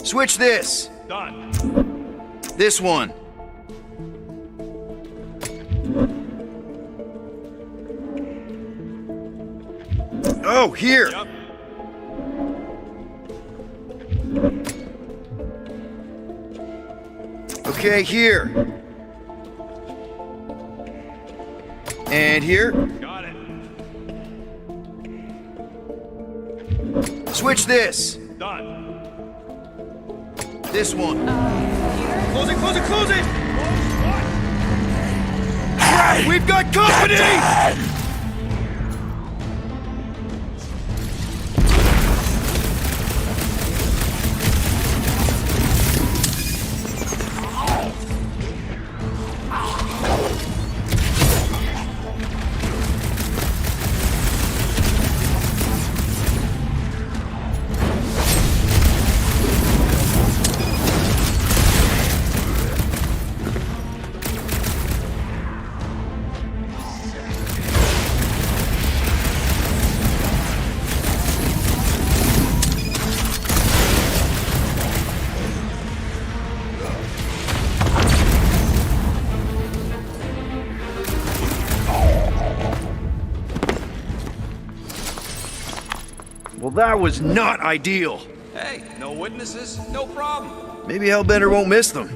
Switch this! Done. This one. Oh, here! Yep. Okay, here. And here. Got it. Switch this. Done. This one. Close it, close it, close it! What? We've got company! Well, that was not ideal. Hey, no witnesses, no problem. Maybe Hellbender won't miss them.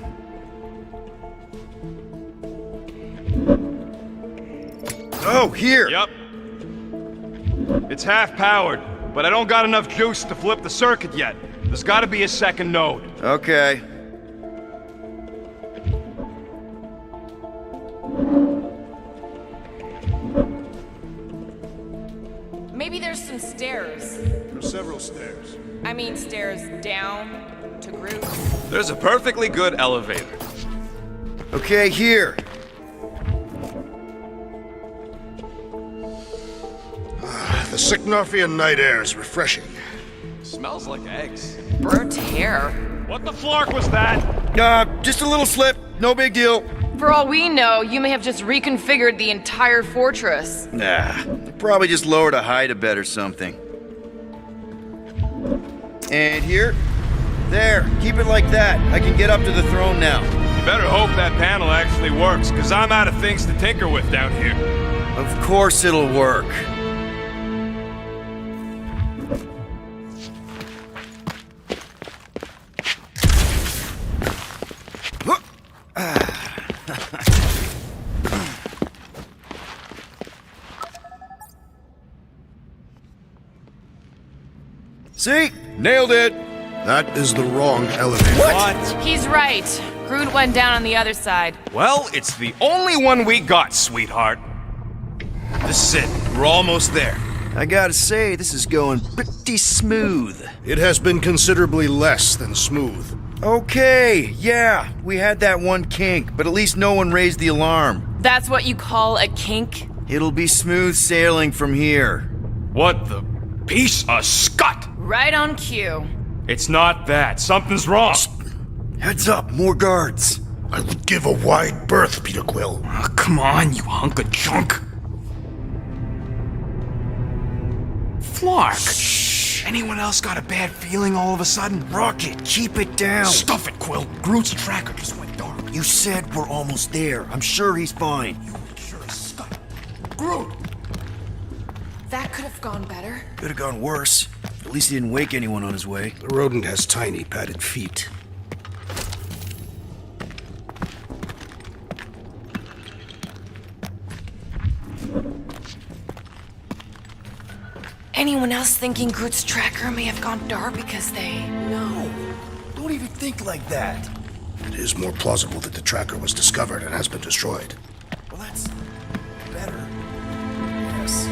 Oh, here! Yep. It's half powered, but I don't got enough juice to flip the circuit yet. There's gotta be a second node. Okay. Maybe there's some stairs. There are several stairs. I mean stairs down to Groot. There's a perfectly good elevator. Okay, here. The Seknarfian night air is refreshing. Smells like eggs. Burnt hair. What the flark was that? Just a little slip. No big deal. For all we know, you may have just reconfigured the entire fortress. Nah, probably just lowered a hide a bed or something. And here. There, keep it like that. I can get up to the throne now. You better hope that panel actually works, because I'm out of things to tinker with down here. Of course it'll work. See? Nailed it! That is the wrong elevator. What? He's right. Groot went down on the other side. Well, it's the only one we got, sweetheart. This is it. We're almost there. I gotta say, this is going pretty smooth. It has been considerably less than smooth. Okay, yeah, we had that one kink, but at least no one raised the alarm. That's what you call a kink? It'll be smooth sailing from here. What the piece of scut? Right on cue. It's not that. Something's wrong. Heads up, more guards. I would give a wide berth, Peter Quill. Oh, come on, you hunk of junk. Flark. Shh. Anyone else got a bad feeling all of a sudden? Rocket, keep it down. Stuff it, Quill. Groot's tracker just went dark. You said we're almost there. I'm sure he's fine. You make sure he's stuck. Groot! That could have gone better. Could have gone worse. At least he didn't wake anyone on his way. The rodent has tiny padded feet. Anyone else thinking Groot's tracker may have gone dark because they... No. Don't even think like that. It is more plausible that the tracker was discovered and has been destroyed. Well, that's better. Yes.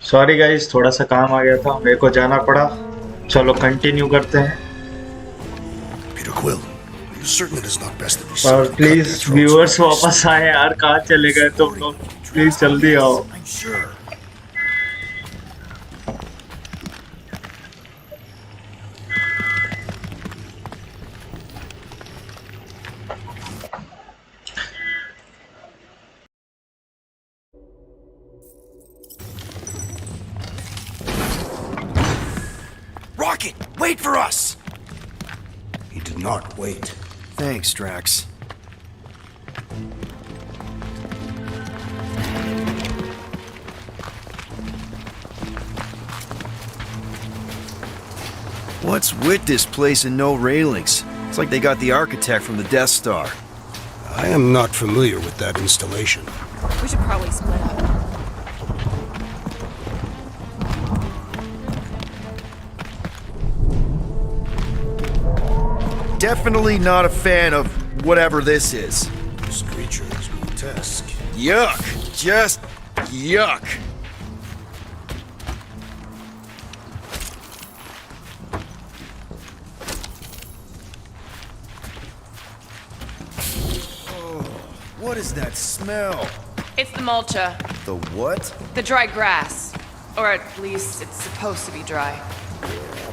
Sorry guys, थोड़ा सा काम आ गया था, मेरे को जाना पड़ा। चलो कंटिन्यू करते हैं। Peter Quill, are you certain it is not best that we और simply cut please their throats viewers like वापस आए यार, कहाँ चले गए तुम लोग? प्लीज जल्दी आओ। I'm sure. Rocket, wait for us! He did not wait. Thanks, Drax. What's with this place and no railings? It's like they got the architect from the Death Star. I am not familiar with that installation. We should probably split up. Definitely not a fan of whatever this is. This creature is grotesque. Yuck. Just yuck. Oh, what is that smell? It's the mulcha. The what? The dry grass. Or at least it's supposed to be dry.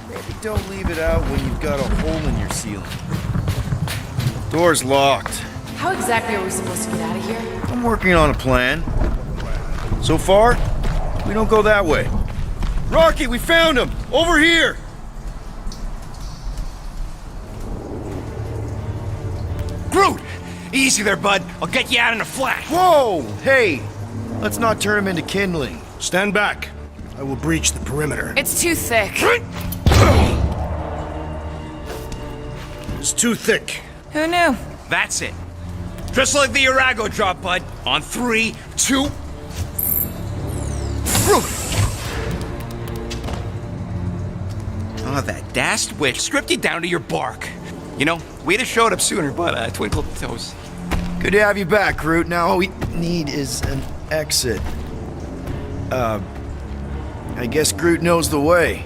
Maybe don't leave it out when you've got a hole in your ceiling. Door's locked. How exactly are we supposed to get out of here? I'm working on a plan. So far, we don't go that way. Rocky, we found him! Over here! Groot! Easy there, bud. I'll get you out in a flash. Whoa! Hey! Let's not turn him into kindling. Stand back. I will breach the perimeter. It's too thick. It's too thick. Who knew? That's it. Just like the Arago drop, bud. On 3, 2... Groot! Oh, that dashed witch stripped you down to your bark. You know, we'd have showed up sooner, but twinkle toes. Good to have you back, Groot. Now all we need is an exit. I guess Groot knows the way.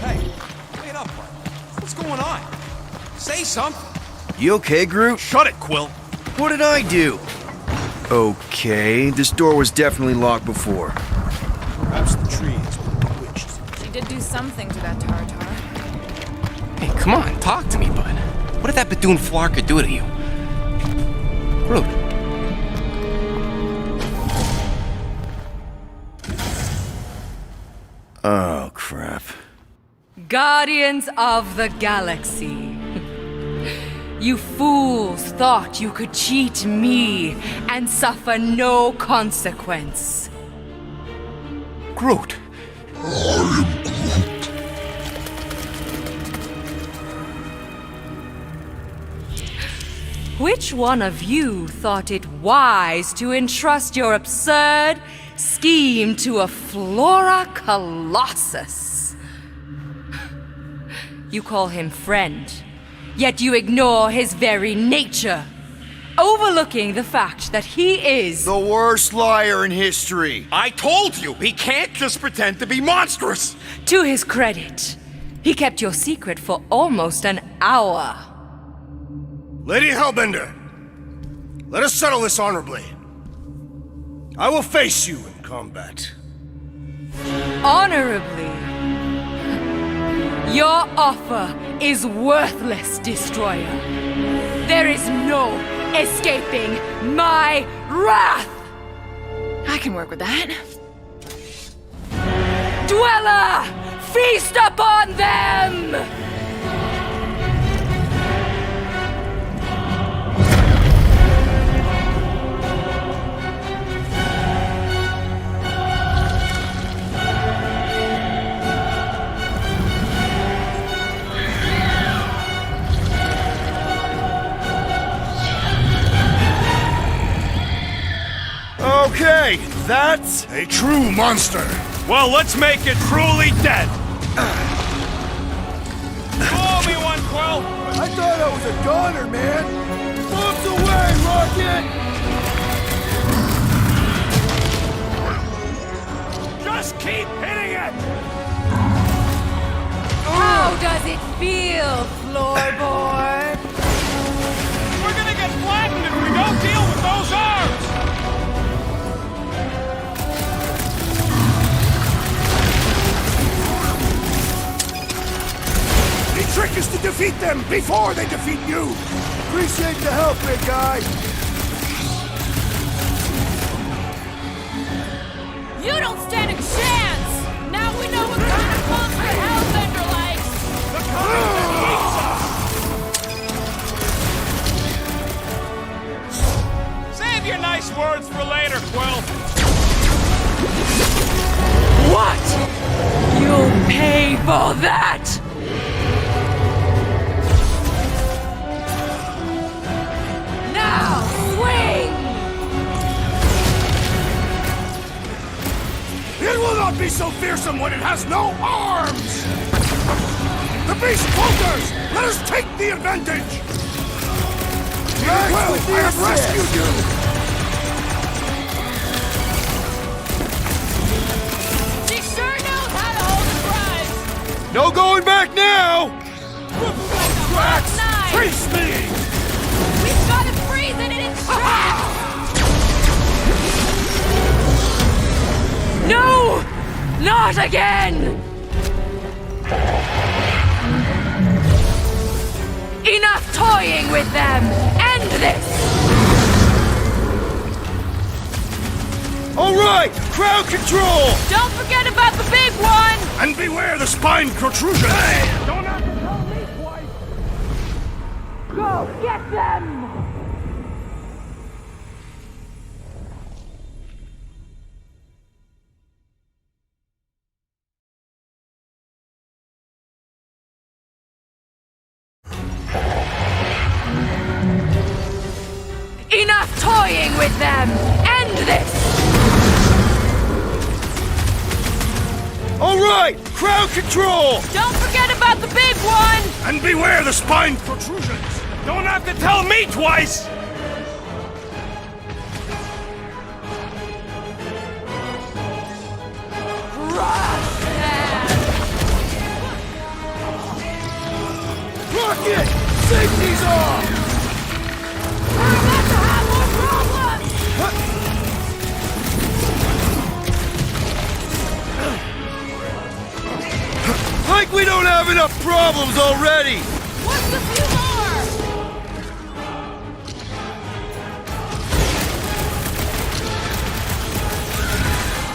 Hey, wait up, bud. What's going on? Say something. You okay, Groot? Shut it, Quill. What did I do? Okay, this door was definitely locked before. Perhaps the tree is bewitched. She did do something to that Tartar. Hey, come on, talk to me, bud. What did that Bethune Flarker do to you? Groot. Oh, crap. Guardians of the Galaxy. You fools thought you could cheat me and suffer no consequence. Groot. Which one of you thought it wise to entrust your absurd scheme to a Flora Colossus? You call him friend, yet you ignore his very nature, overlooking the fact that he is the worst liar in history. I told you, he can't just pretend to be monstrous. To his credit, he kept your secret for almost an hour. Lady Hellbender, let us settle this honorably. I will face you in combat. Honorably. Your offer is worthless, Destroyer. There is no escaping my wrath! I can work with that. Dweller! Feast upon them! Okay, that's A true monster. Well, let's make it truly dead. Call me one, Quill. I thought I was a goner, man! Bombs away, Rocket! little floorboard. We're gonna get flattened if we don't deal with those arms! The trick is to defeat them before they defeat you! Appreciate the help, big guy! You don't stand a chance! Now we know what kind of monster Hellbender likes! The kind that eats us! Save your nice words for later, Quill! What? You'll pay for that! Now, swing! It will not be so fearsome when it has no arms! The beast falters! Let us take the advantage! Well, I have rescued you! She sure knows how to hold a prize! No going back now! Rats! Face me! We've got to freeze it in its tracks! No! Not again! Enough toying with them! End this! All right! Crowd control! Don't forget about the big one! And beware the spine protrusion! Don't have to tell me twice! Go get them! Enough toying with them! End this! All right! Crowd control! Don't forget about the big one! And beware the spine protrusions! Don't have to tell me twice! Rocket! Safety's off! We're about to have more problems! Like we don't have enough problems already! What's a few more?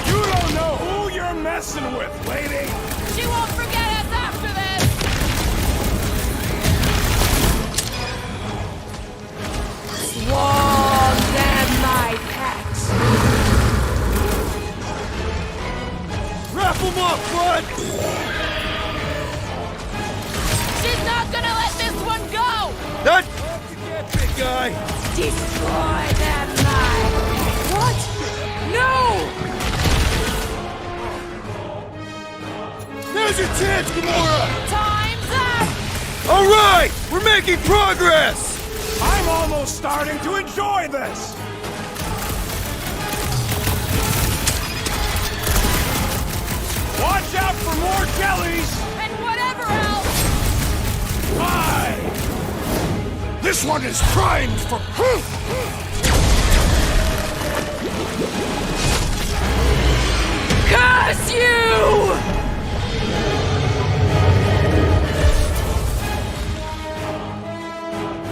You don't know who you're messing with, lady! She won't forget us after this! Swarm them, my pets! Wrap them up, bud! She's not gonna let this one go! That you get, big guy! Destroy them, my... What? No! There's your chance, Gamora! Time's up! All right! We're making progress! I'm almost starting to enjoy this! Watch out for more jellies! And whatever else! Why? This one is primed for... Curse you!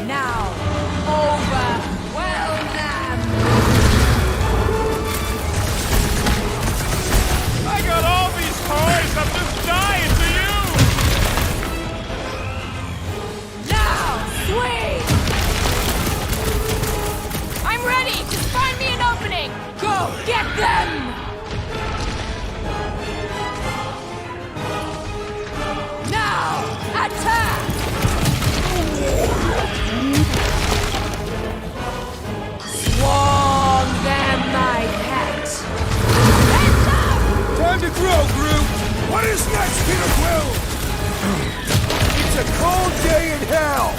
Now, overwhelm them! I got all these toys, I'm just dying to use! Now, swing! I'm ready! Just find me an opening! Go get them! Now, attack! Swarm them, my pet! Heads up! Time to grow, Groot! What is next, Peter Quill? It's a cold day in hell!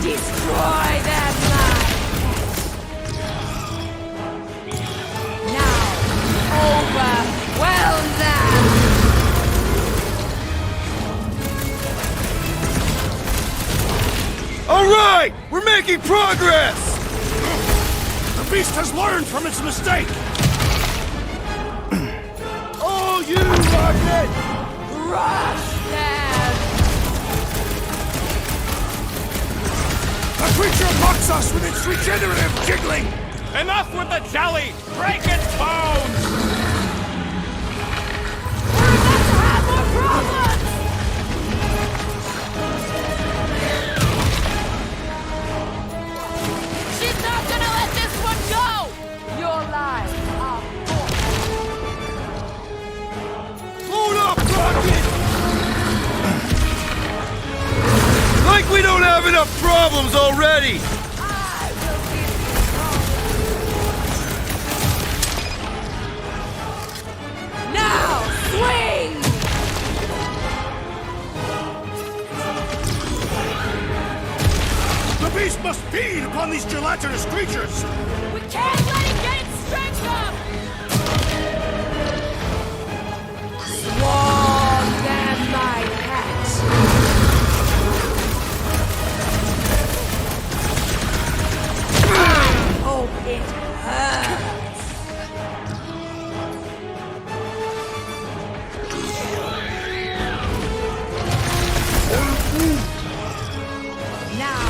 Destroy them, my pet! Now, overwhelm them! making progress! The beast has learned from its mistake! Oh, you rocket! Rush them! The creature mocks us with its regenerative jiggling! Enough with the jelly! Break its bones! We're about to have more problems! She's not gonna let this one go! Your lives are Load up, rocket! Like we don't have enough problems already! now! Swing! The beast must feed upon these gelatinous creatures! We can't let it get its strength up! Swallow them, my pet! I hope it hurts! Now,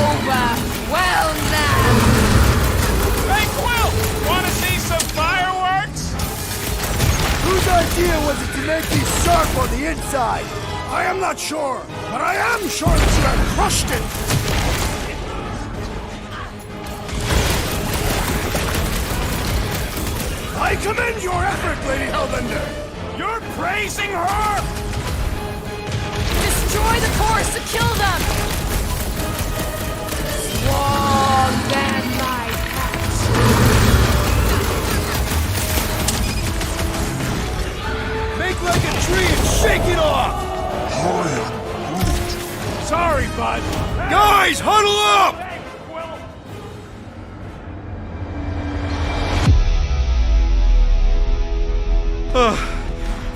overwhelm them! Hey, Quill! Wanna see some fireworks? Whose idea was it to make these sharp on the inside? I am not sure, but I am sure that you have crushed it! I commend your effort, Lady Hellbender! You're praising her? Destroy the cores to kill them! Swarm them, my pet! Make like a tree and shake it off! Sorry, bud. Guys, huddle up! Hey, Quill.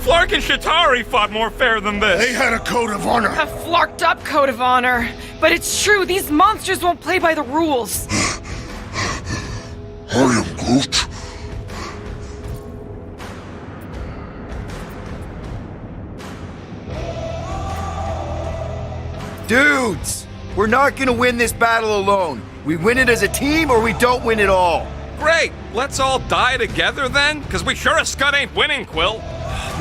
Flark and Shatari fought more fair than this. They had a code of honor. A flarked up code of honor. But it's true, these monsters won't play by the rules. I am Groot. Dudes, we're not gonna win this battle alone. We win it as a team or we don't win at all. Great. Let's all die together then? Because we sure as scud ain't winning, Quill.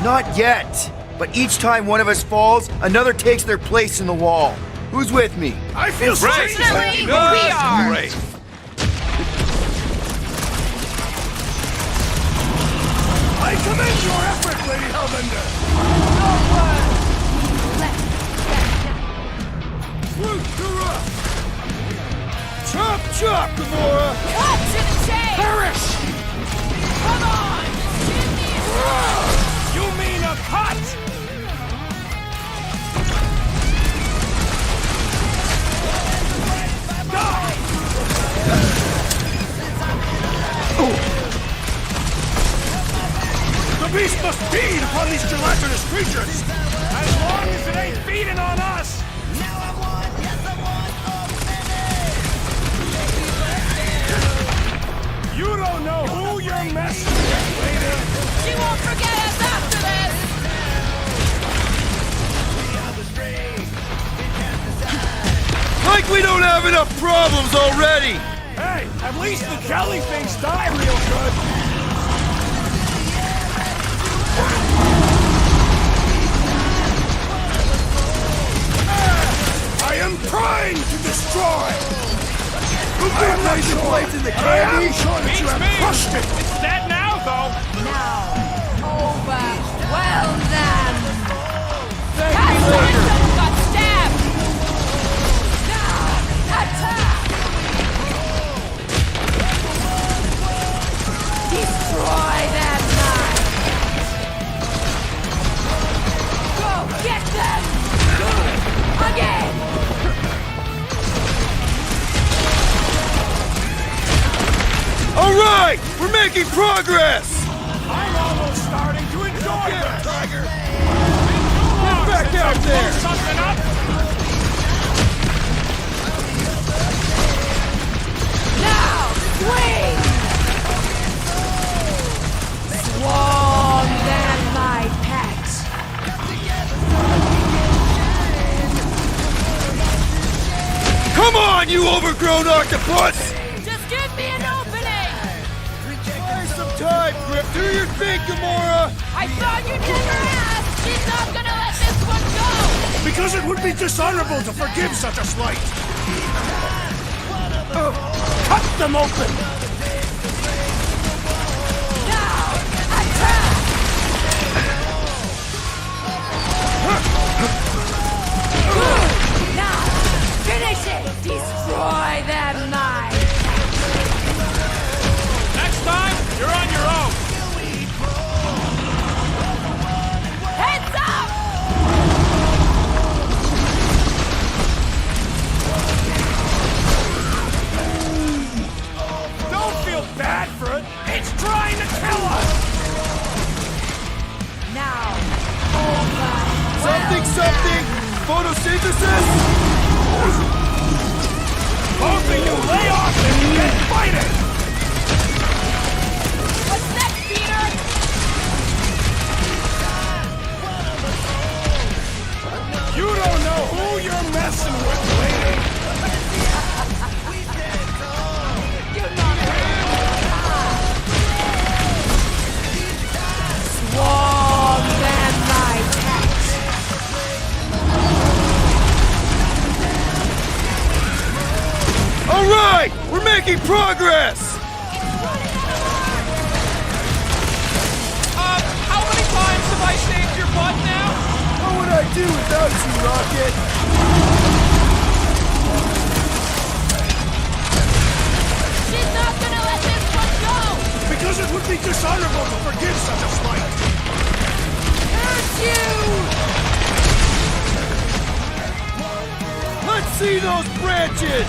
Not yet. But each time one of us falls, another takes their place in the wall. Who's with me? I feel Great. Fortunately, we Good. are. Great. I commend your effort, Lady Hellbender. Chop, chop, Gamora! Cut to the chase! Perish! Come on! Give me a You mean a cut? The beast must feed upon these gelatinous creatures! As long as it ain't feeding on us. You don't know who you're messing with, lady. She won't forget us after this! Like we don't have enough problems already! Hey, at least the jelly things die real good. I am trying to destroy! Who got laser blades in the candy? I am sure that you have crushed it! It's dead now, though. Now, overwhelm them! Thank Catch me the one later! who got stabbed! Now, attack! Destroy them, knife! Go get them! Again! All right! We're making progress! I'm almost starting to enjoy this. Tiger! Get back out there! Something up. Now, swing! Swarm them, my pet! Come on, you overgrown octopus! Just give me an opening! Buy some time, Grip. Do your thing, Gamora! I thought you'd never ask! She's not gonna let this one go! Because it would be dishonorable to forgive such a slight. Cut them open! Now, attack! Good! Now, finish it! Destroy them, my... Next time, you're on your own. Heads up! Don't feel bad for it. It's trying to kill us. Now, over! Something! Photosynthesis? Both of you lay off and get fighting. What's next, Peter? You don't know who you're messing with, lady. Swarm them, my pet! All right! We're making progress! How many times have I saved your butt now? What would I do without you, Rocket? She's not gonna let this one go! Because it would be dishonorable to forgive such a slight. Hurt you! Let's see those branches!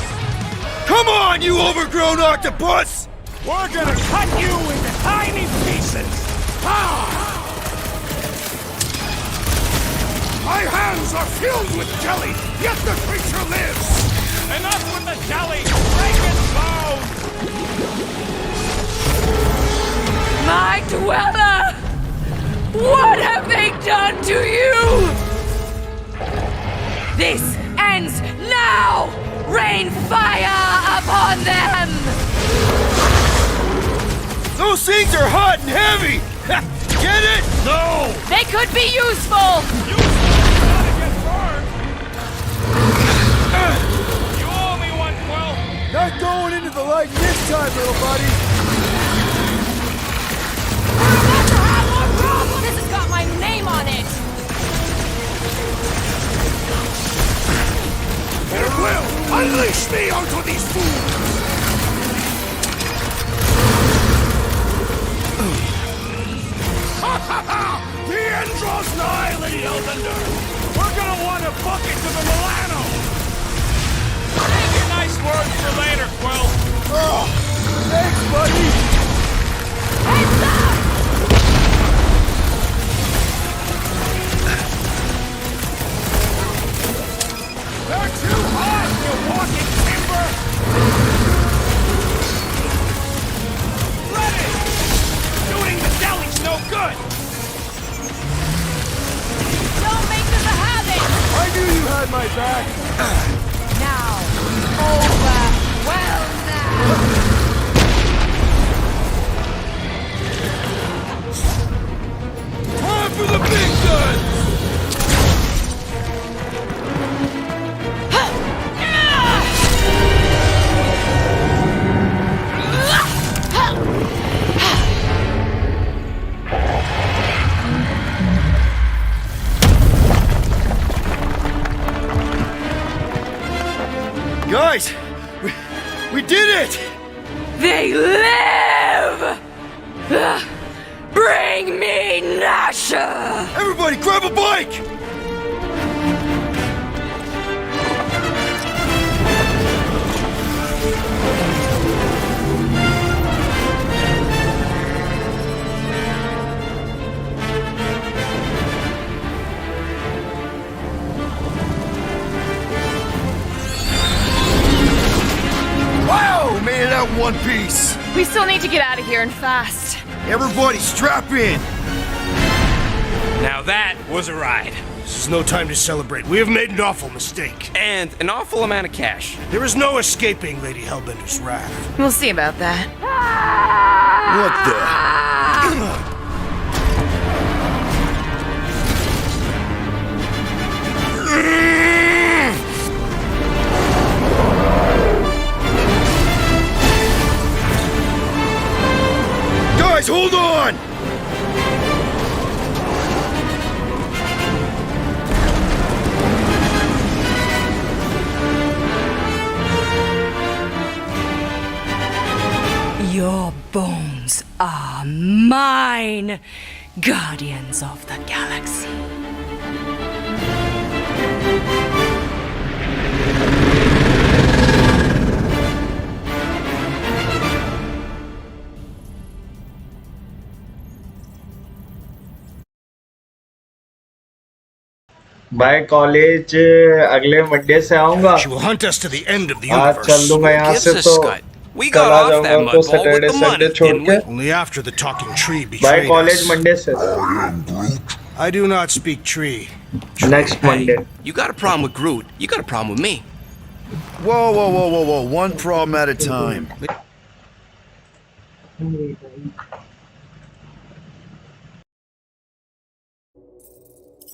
Come on, you overgrown octopus! We're gonna cut you into tiny pieces. My hands are filled with jelly, yet the creature lives! Enough with the jelly. Break its bones. My dweller! What have they done to you? This ends now! Rain fire upon them! Those things are hot and heavy! Get it? No. They could be useful! You gotta get burned. You owe me one, Quill. Not going into the light this time, little buddy! We're about to have more problems! This has got my name on it! Farewell! Unleash me onto these fools! The end draws nigh, Lady Hellbender! We're gonna want to book it to the Milano. Save your nice words for later, Quill. Oh, thanks, buddy! Heads up! They're too hot, you walking timber. Ready. Shooting the deli's no good. Don't make this a habit! I knew you had my back! Now, over! Well now! Time for the big guns! Guys, we did it! They live! Bring me Nasha! Everybody grab a bike! Wow, made it out trees! We still need to get out of here and fast. Everybody strap in! Now that was a ride. This is no time to celebrate. We have made an awful mistake. And an awful amount of cash. There is no escaping Lady Hellbender's wrath. We'll see about that. What the? Guys, hold on! Your bones are mine, guardians of the galaxy. Bye college अगले Monday से आऊंगा। She will hunt us to the end of the आज universe. चल दूंगा यहाँ से तो We कल got आ off that जाऊंगा तो mud ball with Saturday the Sunday money, छोड़ didn't के। we? Only after the talking tree bye betrayed college us. Monday से I do not speak tree. Next Monday. You got a problem with Groot. You got a problem with me. Whoa, whoa, whoa, whoa, whoa. One problem at a time.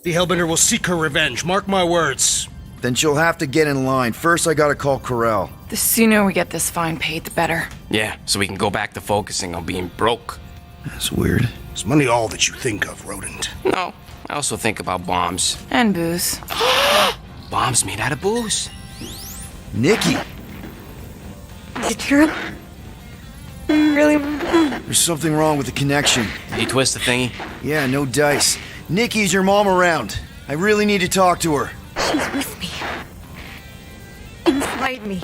The Hellbender will seek her revenge. Mark my words. Then she'll have to get in line. First, I gotta call Corel. The sooner we get this fine paid, the better. Yeah, so we can go back to focusing on being broke. That's weird. Is money all that you think of, rodent? No, I also think about bombs. And booze. Bombs made out of booze. Nikki! Is it true? Really? There's something wrong with the connection. Did you twist the thingy? Yeah, no dice. Nikki, is your mom around? I really need to talk to her. She's with me. Inside me.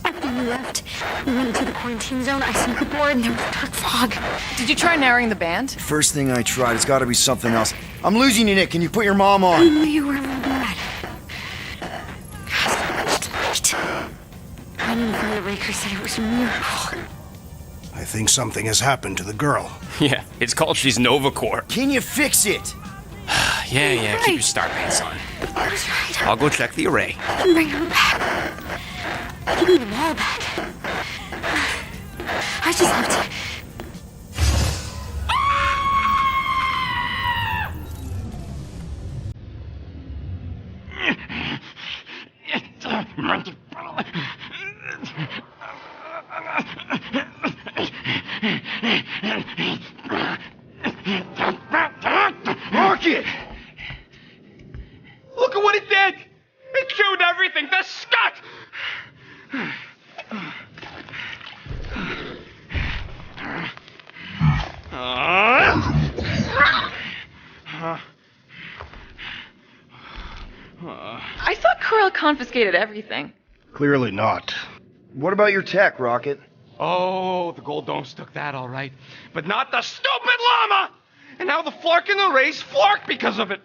After you left, we went into the quarantine zone. I snuck aboard and there was dark fog. Did you try narrowing the band? First thing I tried, it's gotta be something else. I'm losing you, Nick. Can you put your mom I on? knew you were bad. Tonight. I knew the Raker said it was a miracle. I think something has happened to the girl. Yeah, it's called she's Nova Corps. Can you fix it? Yeah, keep your star pants on. I was right. I'll go check the array. I can bring them back. I can bring them all back. I just have to. Rocket! Look at what it did! It chewed everything! The scut! I thought Corel confiscated everything. Clearly not. What about your tech, Rocket? Oh, the gold domes took that all right. But not the stupid llama! And now the Flark in the race flark because of it.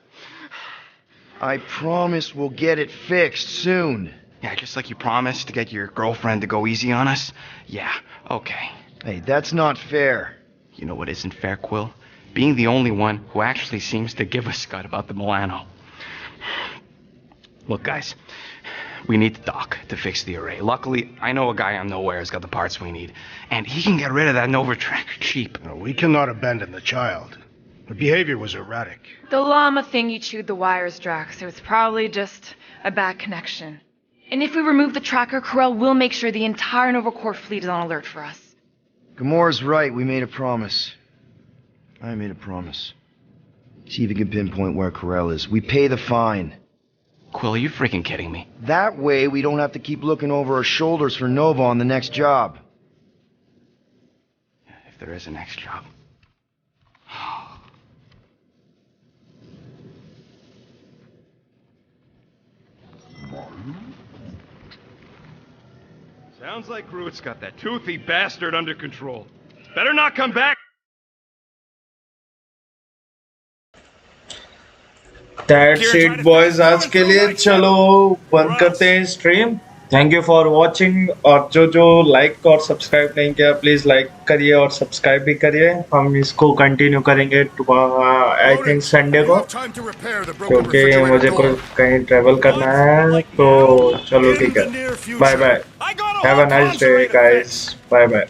I promise we'll get it fixed soon. Yeah, just like you promised to get your girlfriend to go easy on us. Yeah, okay. Hey, that's not fair. You know what isn't fair, Quill? Being the only one who actually seems to give a scut about the Milano. Look, guys, we need the doc to fix the array. Luckily, I know a guy on Nowhere has got the parts we need, and he can get rid of that Nova tracker cheap. No, we cannot abandon the child. Her behavior was erratic. The llama thingy chewed the wires, Drax. It was probably just a bad connection. And if we remove the tracker, Corel will make sure the entire Nova Corps fleet is on alert for us. Gamora's right. We made a promise. I made a promise. See if you can pinpoint where Corel is. We pay the fine. Quill, are you freaking kidding me? That way, we don't have to keep looking over our shoulders for Nova on the next job. If there is a next job. Sounds like Groot's got that toothy bastard under control. Better not come back. That's it boys, आज के लिए चलो बंद करते हैं stream. Thank you for watching. और जो जो लाइक और सब्सक्राइब नहीं किया प्लीज लाइक करिए और सब्सक्राइब भी करिए। हम इसको कंटिन्यू करेंगे आई थिंक संडे को, क्योंकि मुझे को कहीं ट्रेवल करना है। तो चलो ठीक है, bye bye, have a nice day guys, bye bye.